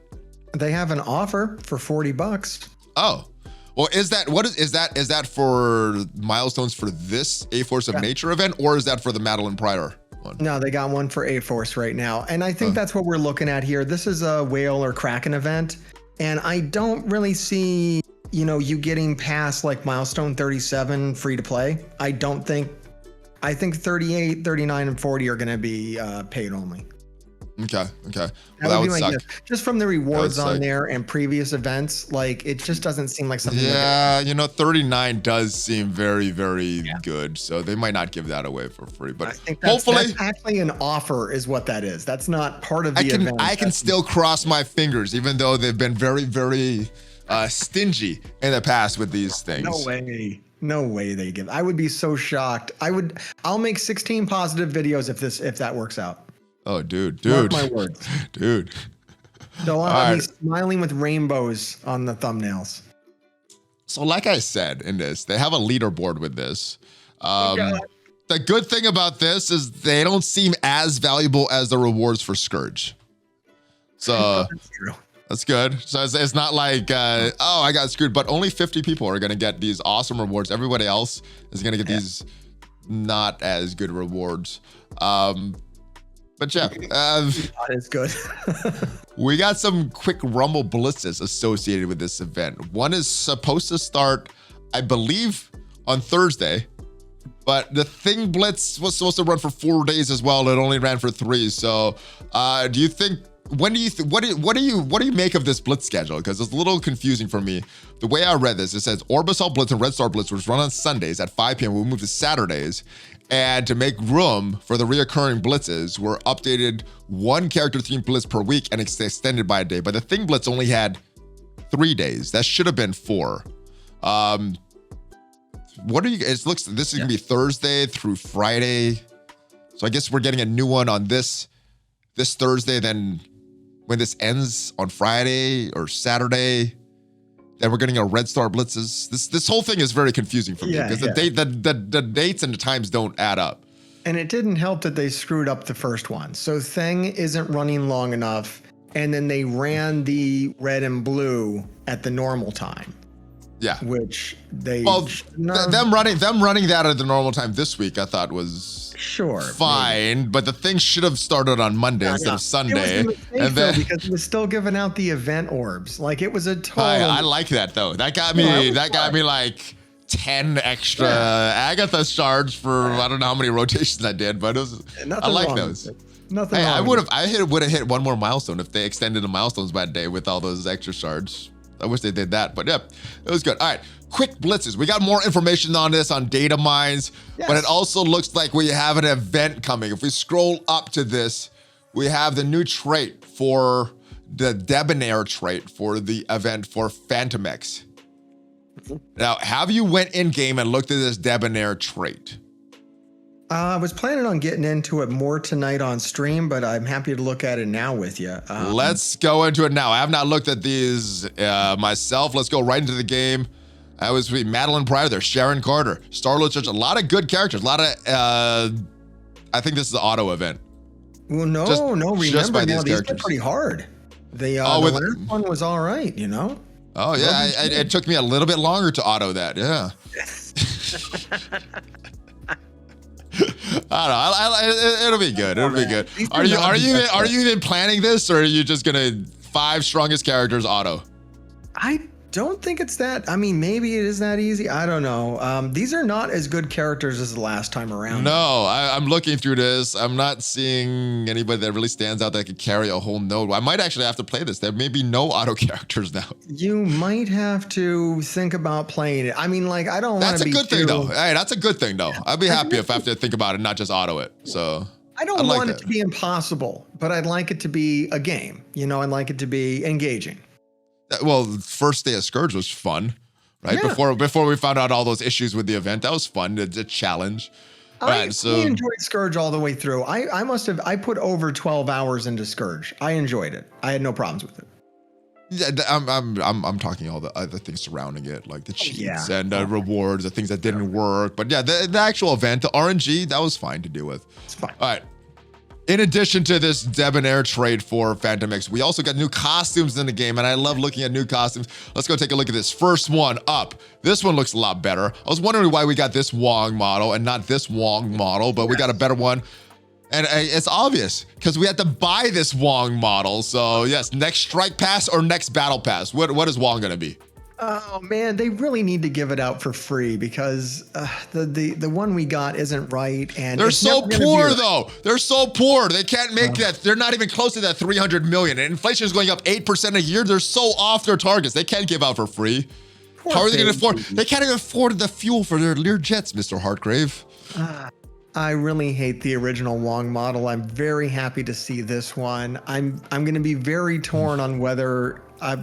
They have an offer for $40. Oh, well, is that for milestones for this A Force of Nature event, or is that for the Madelyne Pryor one? No, they got one for A Force right now. And I think that's what we're looking at here. This is a Whale or Kraken event. And I don't really see, you getting past like milestone 37 free to play. I think 38, 39, and 40 are going to be paid only. Okay. That would suck. Just from the rewards on there and previous events, like it just doesn't seem like something. Yeah, 39 does seem very, very good. So they might not give that away for free, but I think hopefully that's actually an offer is what that is. That's not part of the event. I can still cross my fingers, even though they've been very, very stingy in the past with these things. No way they give. I would be so shocked. I'll make 16 positive videos if that works out. Oh, dude. Mark my words. Dude. They'll have me smiling with rainbows on the thumbnails. So like I said in this, they have a leaderboard with this. The good thing about this is they don't seem as valuable as the rewards for Scourge. So that's true. That's good. So it's not like, I got screwed, but only 50 people are going to get these awesome rewards. Everybody else is going to get these not as good rewards. But yeah, not as good. We got some quick Rumble Blitzes associated with this event. One is supposed to start, I believe, on Thursday, but the Thing Blitz was supposed to run for 4 days as well. It only ran for 3. So, do you think? What do you make of this Blitz schedule? Because it's a little confusing for me. The way I read this, it says Orbisol Blitz and Red Star Blitz, which run on Sundays at 5 p.m. We'll move to Saturdays. And to make room for the reoccurring blitzes, we're updated 1 character themed blitz per week and it's extended by a day. But the Thing Blitz only had 3 days. That should have been 4. What are you? This is gonna be Thursday through Friday. So I guess we're getting a new one on this Thursday. Then when this ends on Friday or Saturday, then we're getting a Red Star Blitzes. This whole thing is very confusing for me because the dates and the times don't add up. And it didn't help that they screwed up the first one. So Thing isn't running long enough, and then they ran the red and blue at the normal time. Yeah, which they them running that at the normal time this week I thought was fine, maybe. But the thing should have started on Monday instead of Sunday. And then because it was still giving out the event orbs, like it was a total. I like that though. That got me like 10 extra Agatha shards for I don't know how many rotations I did, but it was I like those. Nothing. Hey, I would have hit one more milestone if they extended the milestones by a day with all those extra shards. I wish they did that, but yep, it was good. All right, quick blitzes. We got more information on this on Datamines, but it also looks like we have an event coming. If we scroll up to this, we have the new trait for the Debonair trait for the event for Fantomex. Now, have you went in game and looked at this Debonair trait? I was planning on getting into it more tonight on stream, but I'm happy to look at it now with you. Let's go into it now. I have not looked at these myself. Let's go right into the game. I was with Madelyne Pryor there, Sharon Carter, Starlord Church, a lot of good characters. A lot of, I think this is the auto event. Well, no, remember now, these are pretty hard. The last one was all right, Oh, yeah, it took me a little bit longer to auto that, yeah. I don't know. It'll be good. It'll be good. Are you even planning this, or are you just gonna 5 strongest characters auto? I don't think it's that. I mean, maybe it is that easy. I don't know. These are not as good characters as the last time around. No, I'm looking through this. I'm not seeing anybody that really stands out that could carry a whole node. I might actually have to play this. There may be no auto characters now. You might have to think about playing it. I mean, like, I don't want to be That's a good thing, though. Hey, that's a good thing, though. I'd be happy if I have to think about it, not just auto it. So I don't want it to be impossible, but I'd like it to be a game. I'd like it to be engaging. Well, first day of Scourge was fun, right? Yeah. Before we found out all those issues with the event, that was fun. It's a challenge. I enjoyed Scourge all the way through. I put over 12 hours into Scourge. I enjoyed it. I had no problems with it. Yeah, I'm talking all the other things surrounding it, like the cheats and rewards, the things that didn't work. But yeah, the actual event, the RNG, that was fine to deal with. It's fine. All right. In addition to this Debonair trade for Fantomex, we also got new costumes in the game, and I love looking at new costumes. Let's go take a look at this first one up. This one looks a lot better. I was wondering why we got this Loooong model and not this Loooong model, but we got a better one. And it's obvious because we had to buy this Loooong model. So yes, next strike pass or next battle pass. What is Loooong going to be? Oh man, they really need to give it out for free because the one we got isn't right, and they're so poor though. They're so poor. They can't make that. They're not even close to that 300 million. And inflation is going up 8% a year. They're so off their targets. They can't give out for free. How are they going to afford? They can't even afford the fuel for their Lear jets, Mr. Hartgrave. I really hate the original Loooong model. I'm very happy to see this one. I'm going to be very torn on whether I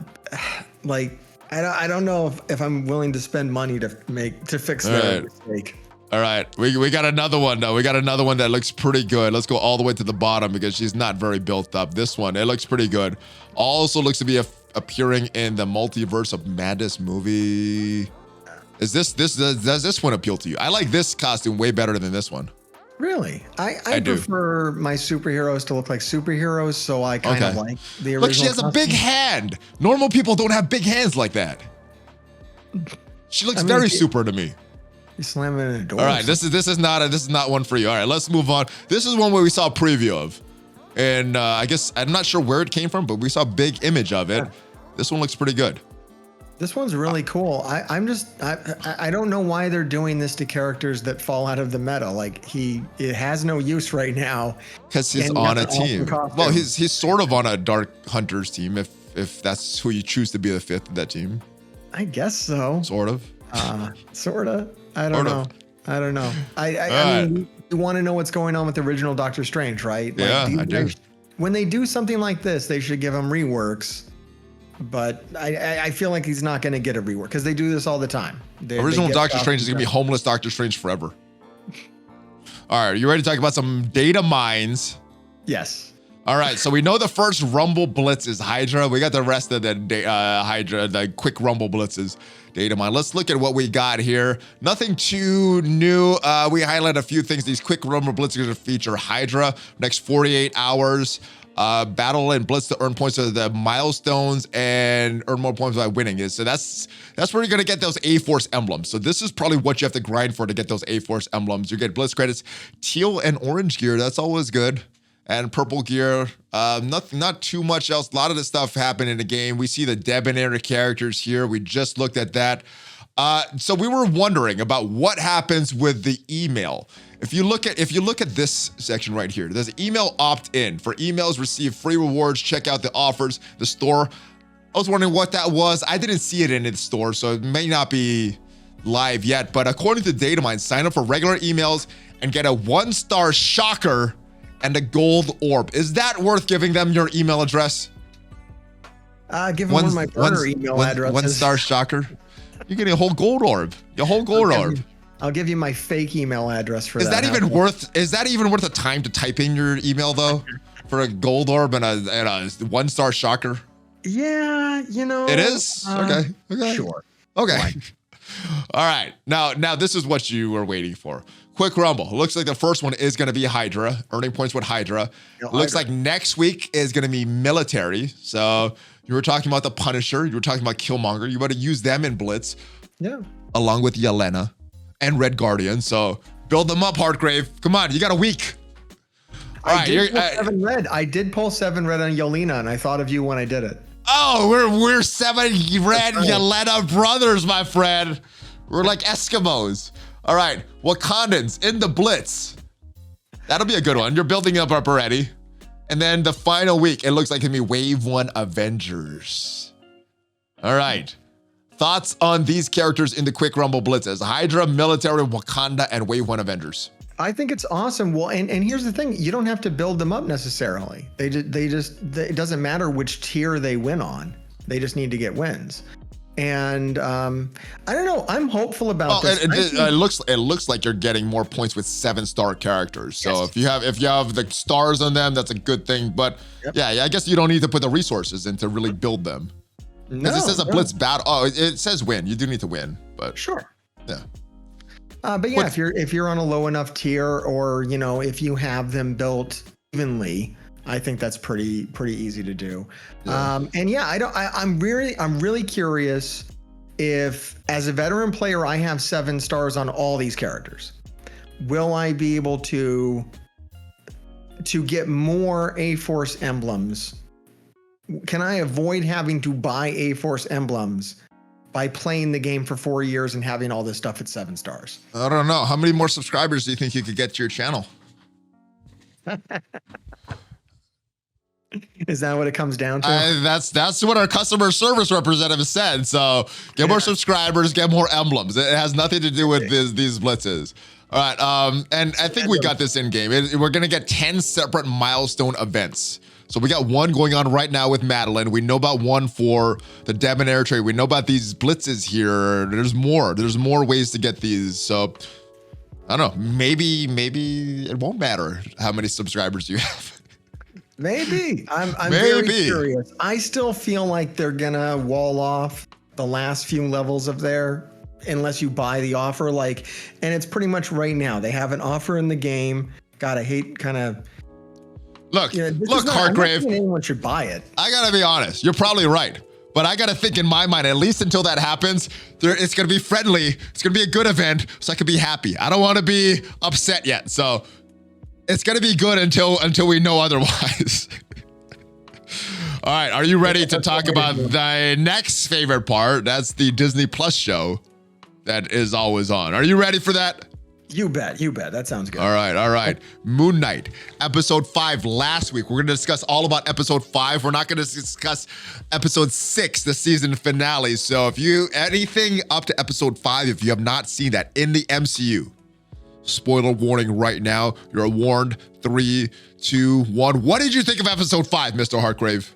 don't know if I'm willing to spend money to fix the mistake. All right, we got another one though. We got another one that looks pretty good. Let's go all the way to the bottom because she's not very built up. This one, it looks pretty good. Also looks to be appearing in the Multiverse of Madness movie. Does this one appeal to you? I like this costume way better than this one. Really? I prefer my superheroes to look like superheroes, so I kind of like the original. Look, she has a big hand. Normal people don't have big hands like that. She looks very super to me. You slam it in a door. All right, this is not one for you. All right, let's move on. This is one where we saw a preview of, and I guess I'm not sure where it came from, but we saw a big image of it. This one looks pretty good. This one's really cool. I don't know why they're doing this to characters that fall out of the meta. Like it has no use right now. Because he's on a team. Well, he's sort of on a Dark Hunters team if that's who you choose to be the fifth of that team. I guess so. Sort of. Sort of. I don't know. I mean, you want to know what's going on with the original Doctor Strange, right? Yeah, I do. When they do something like this, they should give him reworks. But I feel like he's not going to get a rework because they do this all the time. Original Doctor Strange is going to be homeless Doctor Strange forever. All right, are you ready to talk about some Datamines? Yes. All right, so we know the first Rumble Blitz is Hydra. We got the rest of the Hydra, the quick Rumble Blitzes, Datamine. Let's look at what we got here. Nothing too new. We highlight a few things. These quick Rumble Blitzes are going to feature Hydra next 48 hours. Battle and blitz to earn points to the milestones and earn more points by winning is. So that's where you're going to get those A-Force emblems. So this is probably what you have to grind for to get those A-Force emblems. You get blitz credits, teal and orange gear. That's always good. And purple gear. Not too much else. A lot of the stuff happened in the game. We see the Debonair characters here. We just looked at that. So we were wondering about what happens with the email. If you look at this section right here, there's email opt-in. For emails, receive free rewards, check out the offers, the store. I was wondering what that was. I didn't see it in the store, so it may not be live yet. But according to Datamines, sign up for regular emails and get a 1-star shocker and a gold orb. Is that worth giving them your email address? Give them one of my burner email addresses. 1-star shocker. You're getting a whole gold orb. A whole gold orb. I'll give you my fake email address for that. Is that even worth the time to type in your email though? For a gold orb and a 1-star shocker? Yeah, you know. It is? Okay. Sure. Okay. All right. Now this is what you were waiting for. Quick Rumble. Looks like the first one is going to be Hydra. Earning points with Hydra. Looks like next week is going to be military. So you were talking about the Punisher. You were talking about Killmonger. You want to use them in Blitz. Yeah. Along with Yelena and Red Guardian. So build them up, Hartgrave. Come on. You got a week. All right. I did pull 7 red on Yelena, and I thought of you when I did it. Oh, we're 7 red Yelena brothers, my friend. We're like Eskimos. All right, Wakandans in the Blitz. That'll be a good one. You're building up already. And then the final week, it looks like it'll be Wave 1 Avengers. All right. Thoughts on these characters in the Quick Rumble Blitzes? Hydra, Military, Wakanda, and Wave 1 Avengers. I think it's awesome. Well, and here's the thing. You don't have to build them up necessarily. It doesn't matter which tier they win on. They just need to get wins. And I don't know. I'm hopeful about this. It looks like you're getting more points with 7-star characters. So if you have the stars on them, that's a good thing. But yeah, I guess you don't need to put the resources in to really build them. Because it says a Blitz battle. Oh, it says win. You do need to win, but sure. Yeah. But yeah, if you're on a low enough tier, or if you have them built evenly, I think that's pretty easy to do. Yeah. And yeah, I'm really curious if, as a veteran player, I have 7 stars on all these characters. Will I be able to get more A-Force emblems? Can I avoid having to buy A-Force emblems by playing the game for 4 years and having all this stuff at 7 stars? I don't know. How many more subscribers do you think you could get to your channel? Is that what it comes down to? That's what our customer service representative said. So get more subscribers, get more emblems. It has nothing to do with these blitzes. All right, and I think we got this in game. We're gonna get 10 separate milestone events. So we got one going on right now with Madelyne. We know about one for the Debonair trade. We know about these blitzes here. There's more. There's more ways to get these. So I don't know. Maybe it won't matter how many subscribers you have. Maybe. I'm very curious. I still feel like they're gonna wall off the last few levels of there unless you buy the offer. And it's pretty much right now. They have an offer in the game. God, I hate kind of. Look, Hartgrave. Anyone should buy it. I gotta be honest. You're probably right. But I gotta think in my mind, at least until that happens, it's gonna be friendly. It's gonna be a good event, so I can be happy. I don't want to be upset yet. So it's gonna be good until we know otherwise. All right, are you ready to talk about the next favorite part? That's the Disney Plus show that is always on. Are you ready for that? You bet. That sounds good. All right. Moon Knight, episode 5 last week. We're going to discuss all about episode 5. We're not going to discuss episode 6, the season finale. So anything up to episode 5, if you have not seen that in the MCU, spoiler warning right now, you're warned. 3, 2, 1. What did you think of episode 5, Mr. Hartgrave?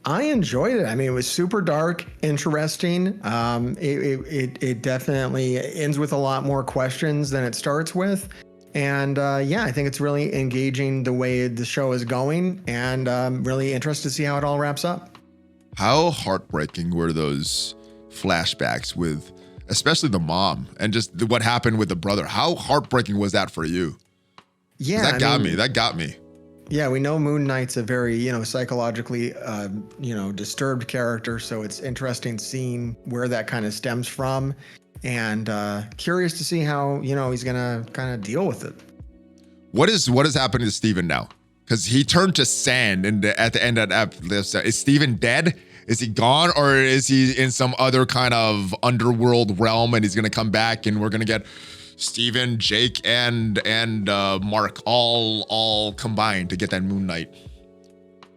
I enjoyed it. I mean, it was super dark, interesting. It definitely ends with a lot more questions than it starts with. And I think it's really engaging the way the show is going, and really interested to see how it all wraps up. How heartbreaking were those flashbacks with, especially the mom, and just what happened with the brother? How heartbreaking was that for you? Yeah, That got me. Yeah, we know Moon Knight's a very, psychologically, disturbed character. So it's interesting seeing where that kind of stems from, and curious to see how, he's going to kind of deal with it. What is happening to Steven now? Because he turned to sand at the end of this. Is Steven dead? Is he gone? Or is he in some other kind of underworld realm and he's going to come back and we're going to get Steven, Jake, and Mark all combined to get that Moon Knight?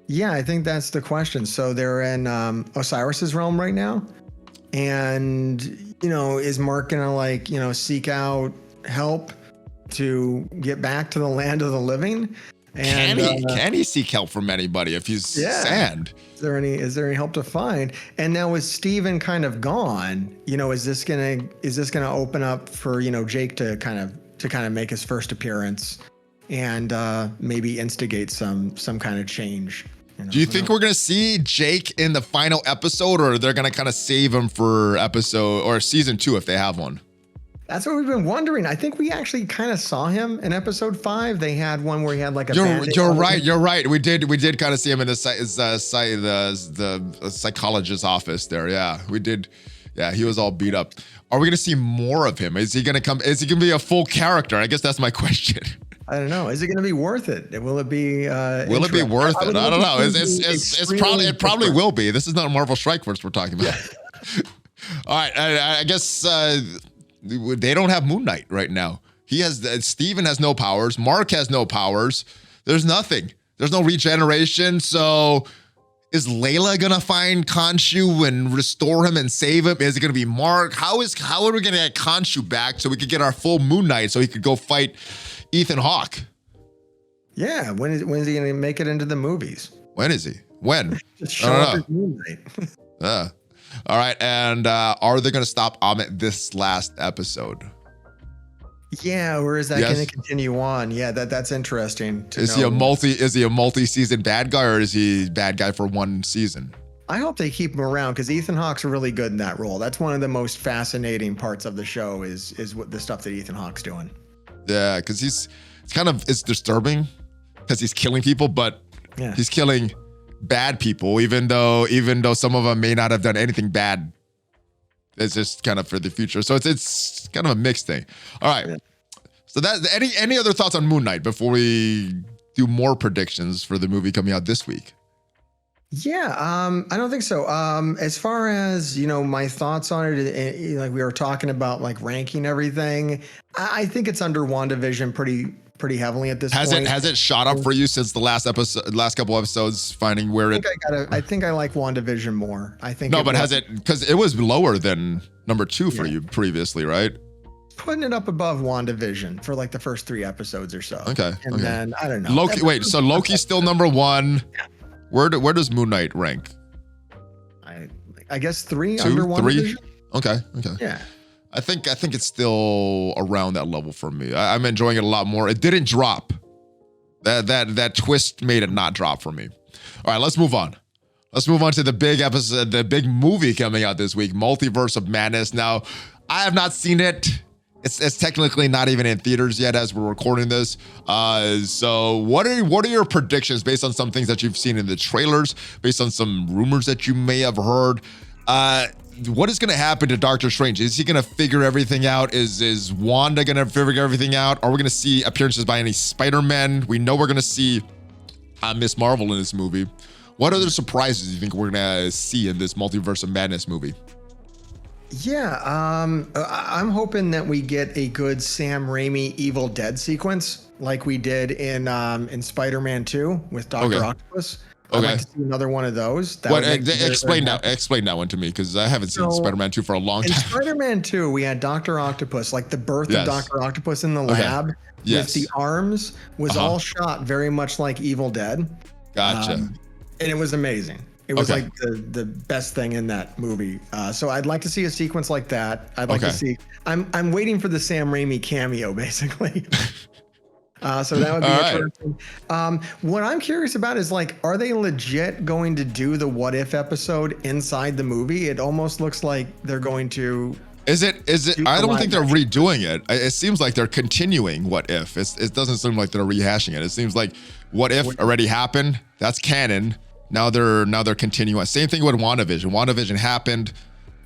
Yeah, I think that's the question. So they're in Osiris's realm right now, and is Mark gonna seek out help to get back to the land of the living? And can he seek help from anybody if he's sand? Is there any help to find? And now with Steven kind of gone, is this gonna open up for Jake to kind of make his first appearance and maybe instigate some kind of change? Do you think we're gonna see Jake in the final episode, or they're gonna kind of save him for episode or season 2 if they have one? That's what we've been wondering. I think we actually kind of saw him in episode 5. They had one where he had like a. You're right. We did kind of see him in the psychologist's office there. Yeah, we did. Yeah, he was all beat up. Are we gonna see more of him? Is he gonna be a full character? I guess that's my question. I don't know. Is it gonna be worth it? Will it be? Will it be worth it? I don't know. It probably will be. This is not Marvel Strike Force we're talking about. Yeah. All right. I guess. They don't have Moon Knight right now. Steven has no powers. Mark has no powers. There's nothing. There's no regeneration. So is Layla gonna find Khonshu and restore him and save him? Is it gonna be Mark? How are we gonna get Khonshu back so we could get our full Moon Knight so he could go fight Ethan Hawke? Yeah. When is he gonna make it into the movies? When is he? When? Just show up as Moon Knight. All right, and are they going to stop Amit this last episode? Yeah, or is that going to continue on? Yeah, that's interesting. Is he a multi-season bad guy, or is he bad guy for one season? I hope they keep him around because Ethan Hawke's really good in that role. That's one of the most fascinating parts of the show is what the stuff that Ethan Hawke's doing. Yeah, because it's disturbing because he's killing people, but Yeah. he's killing bad people, even though some of them may not have done anything bad. It's just kind of for the future. So it's kind of a mixed thing. All right. Yeah. So that any other thoughts on Moon Knight before we do more predictions for the movie coming out this week? Yeah, I don't think so. As far as, my thoughts on it, like we were talking about like ranking everything, I think it's under WandaVision pretty heavily at this point. Has it shot up for you since the last couple episodes, finding where it? I think I like WandaVision more. I think. No, but has it, because it was lower than number 2 for you previously, right? Putting it up above WandaVision for like the first 3 episodes or so. Okay. And then I don't know. Loki. Wait, so Loki's still number 1. Where does Moon Knight rank? I guess 3 2, under 3. WandaVision. Okay. Yeah. I think it's still around that level for me. I'm enjoying it a lot more. It didn't drop. That twist made it not drop for me. All right, let's move on. Let's move on to the big episode, the big movie coming out this week, Multiverse of Madness. Now, I have not seen it. It's technically not even in theaters yet as we're recording this. So what are your predictions based on some things that you've seen in the trailers, based on some rumors that you may have heard? What is going to happen to Doctor Strange? Is he going to figure everything out? Is Wanda going to figure everything out? Are we going to see appearances by any Spider-Man? We know we're going to see Miss Marvel in this movie. What other surprises do you think we're going to see in this Multiverse of Madness movie? Yeah, I'm hoping that we get a good Sam Raimi Evil Dead sequence like we did in Spider-Man 2 with Dr. Octopus. I'd like to see another one of those. Explain that one to me, because I haven't seen Spider-Man 2 for a long time. In Spider-Man 2, we had Dr. Octopus, like the birth of Dr. Octopus in the lab with the arms was all shot very much like Evil Dead. Gotcha. And it was amazing. It was like the best thing in that movie. So I'd like to see a sequence like that. I'd like to see. I'm waiting for the Sam Raimi cameo, basically. So that would be interesting. What I'm curious about is, like, are they legit going to do the What If episode inside the movie? It almost looks like they're going to. Is it? I don't think they're redoing it. It seems like they're continuing What If. It doesn't seem like they're rehashing it. It seems like What If already happened. That's canon. Now they're continuing. Same thing with WandaVision. WandaVision happened.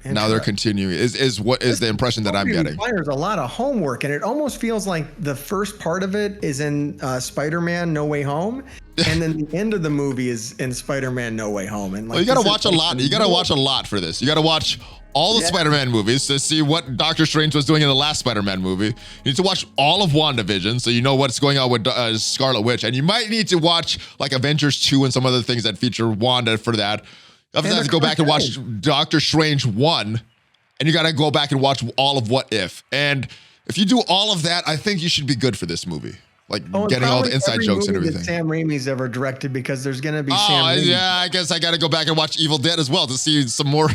Now they're continuing. Is the impression that I'm getting? It requires a lot of homework, and it almost feels like the first part of it is in Spider-Man: No Way Home, and then the end of the movie is in Spider-Man: No Way Home. And you got to watch a lot. You got to watch a lot for this. You got to watch all the Spider-Man movies to see what Doctor Strange was doing in the last Spider-Man movie. You need to watch all of WandaVision so you know what's going on with Scarlet Witch, and you might need to watch like Avengers 2 and some other things that feature Wanda for that. You have to go back and watch Doctor Strange 1, and you got to go back and watch all of What If. And if you do all of that, I think you should be good for this movie. Like getting all the inside jokes and everything. That Sam Raimi's ever directed, because there's going to be Sam Raimi. Yeah, I guess I got to go back and watch Evil Dead as well to see some more.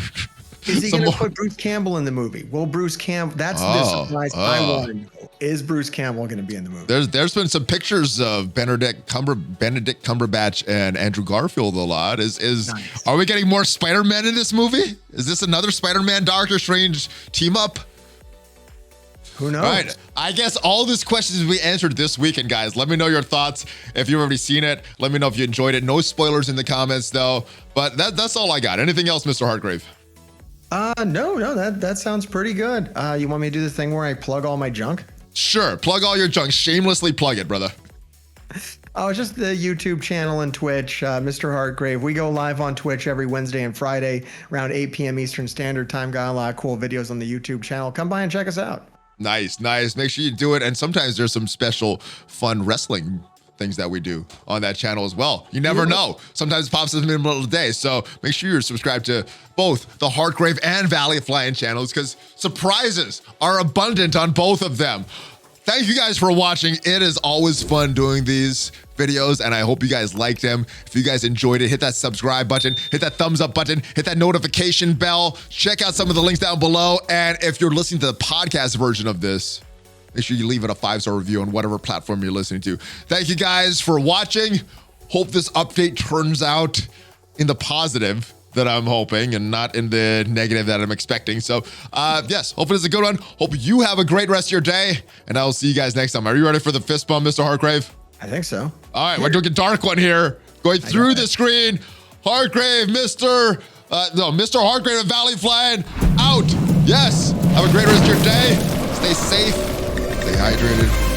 Is he going to put Bruce Campbell in the movie? Will Bruce Campbell? That's the surprise I want to know. Is Bruce Campbell going to be in the movie? There's been some pictures of Benedict Cumberbatch and Andrew Garfield a lot. Nice. Are we getting more Spider-Man in this movie? Is this another Spider-Man Doctor Strange team up? Who knows? All right. I guess all these questions we answered this weekend, guys. Let me know your thoughts. If you've already seen it, let me know if you enjoyed it. No spoilers in the comments, though. But that's all I got. Anything else, Mr. Hartgrave? No, that sounds pretty good. You want me to do the thing where I plug all my junk? Sure, plug all your junk. Shamelessly plug it, brother. Oh, it's just the YouTube channel and Twitch, Mr. Hartgrave. We go live on Twitch every Wednesday and Friday around 8 p.m. Eastern Standard Time. Got a lot of cool videos on the YouTube channel. Come by and check us out. Nice. Make sure you do it. And sometimes there's some special fun wrestling things that we do on that channel as well. You never know. Sometimes it pops in the middle of the day. So make sure you're subscribed to both the Hartgrave and ValleyFlyin channels, because surprises are abundant on both of them. Thank you guys for watching. It is always fun doing these videos, and I hope you guys liked them. If you guys enjoyed it, hit that subscribe button, hit that thumbs up button, hit that notification bell. Check out some of the links down below. And if you're listening to the podcast version of this, make sure you leave it a 5-star review on whatever platform you're listening to. Thank you guys for watching. Hope this update turns out in the positive that I'm hoping and not in the negative that I'm expecting. So yes, hopefully it's a good one. Hope you have a great rest of your day, and I will see you guys next time. Are you ready for the fist bump, Mr. Hartgrave? I think so. All right, we're doing a dark one here. Going through the screen. Hartgrave, Mr. Hartgrave and ValleyFlyin out. Yes. Have a great rest of your day. Stay safe. Stay hydrated.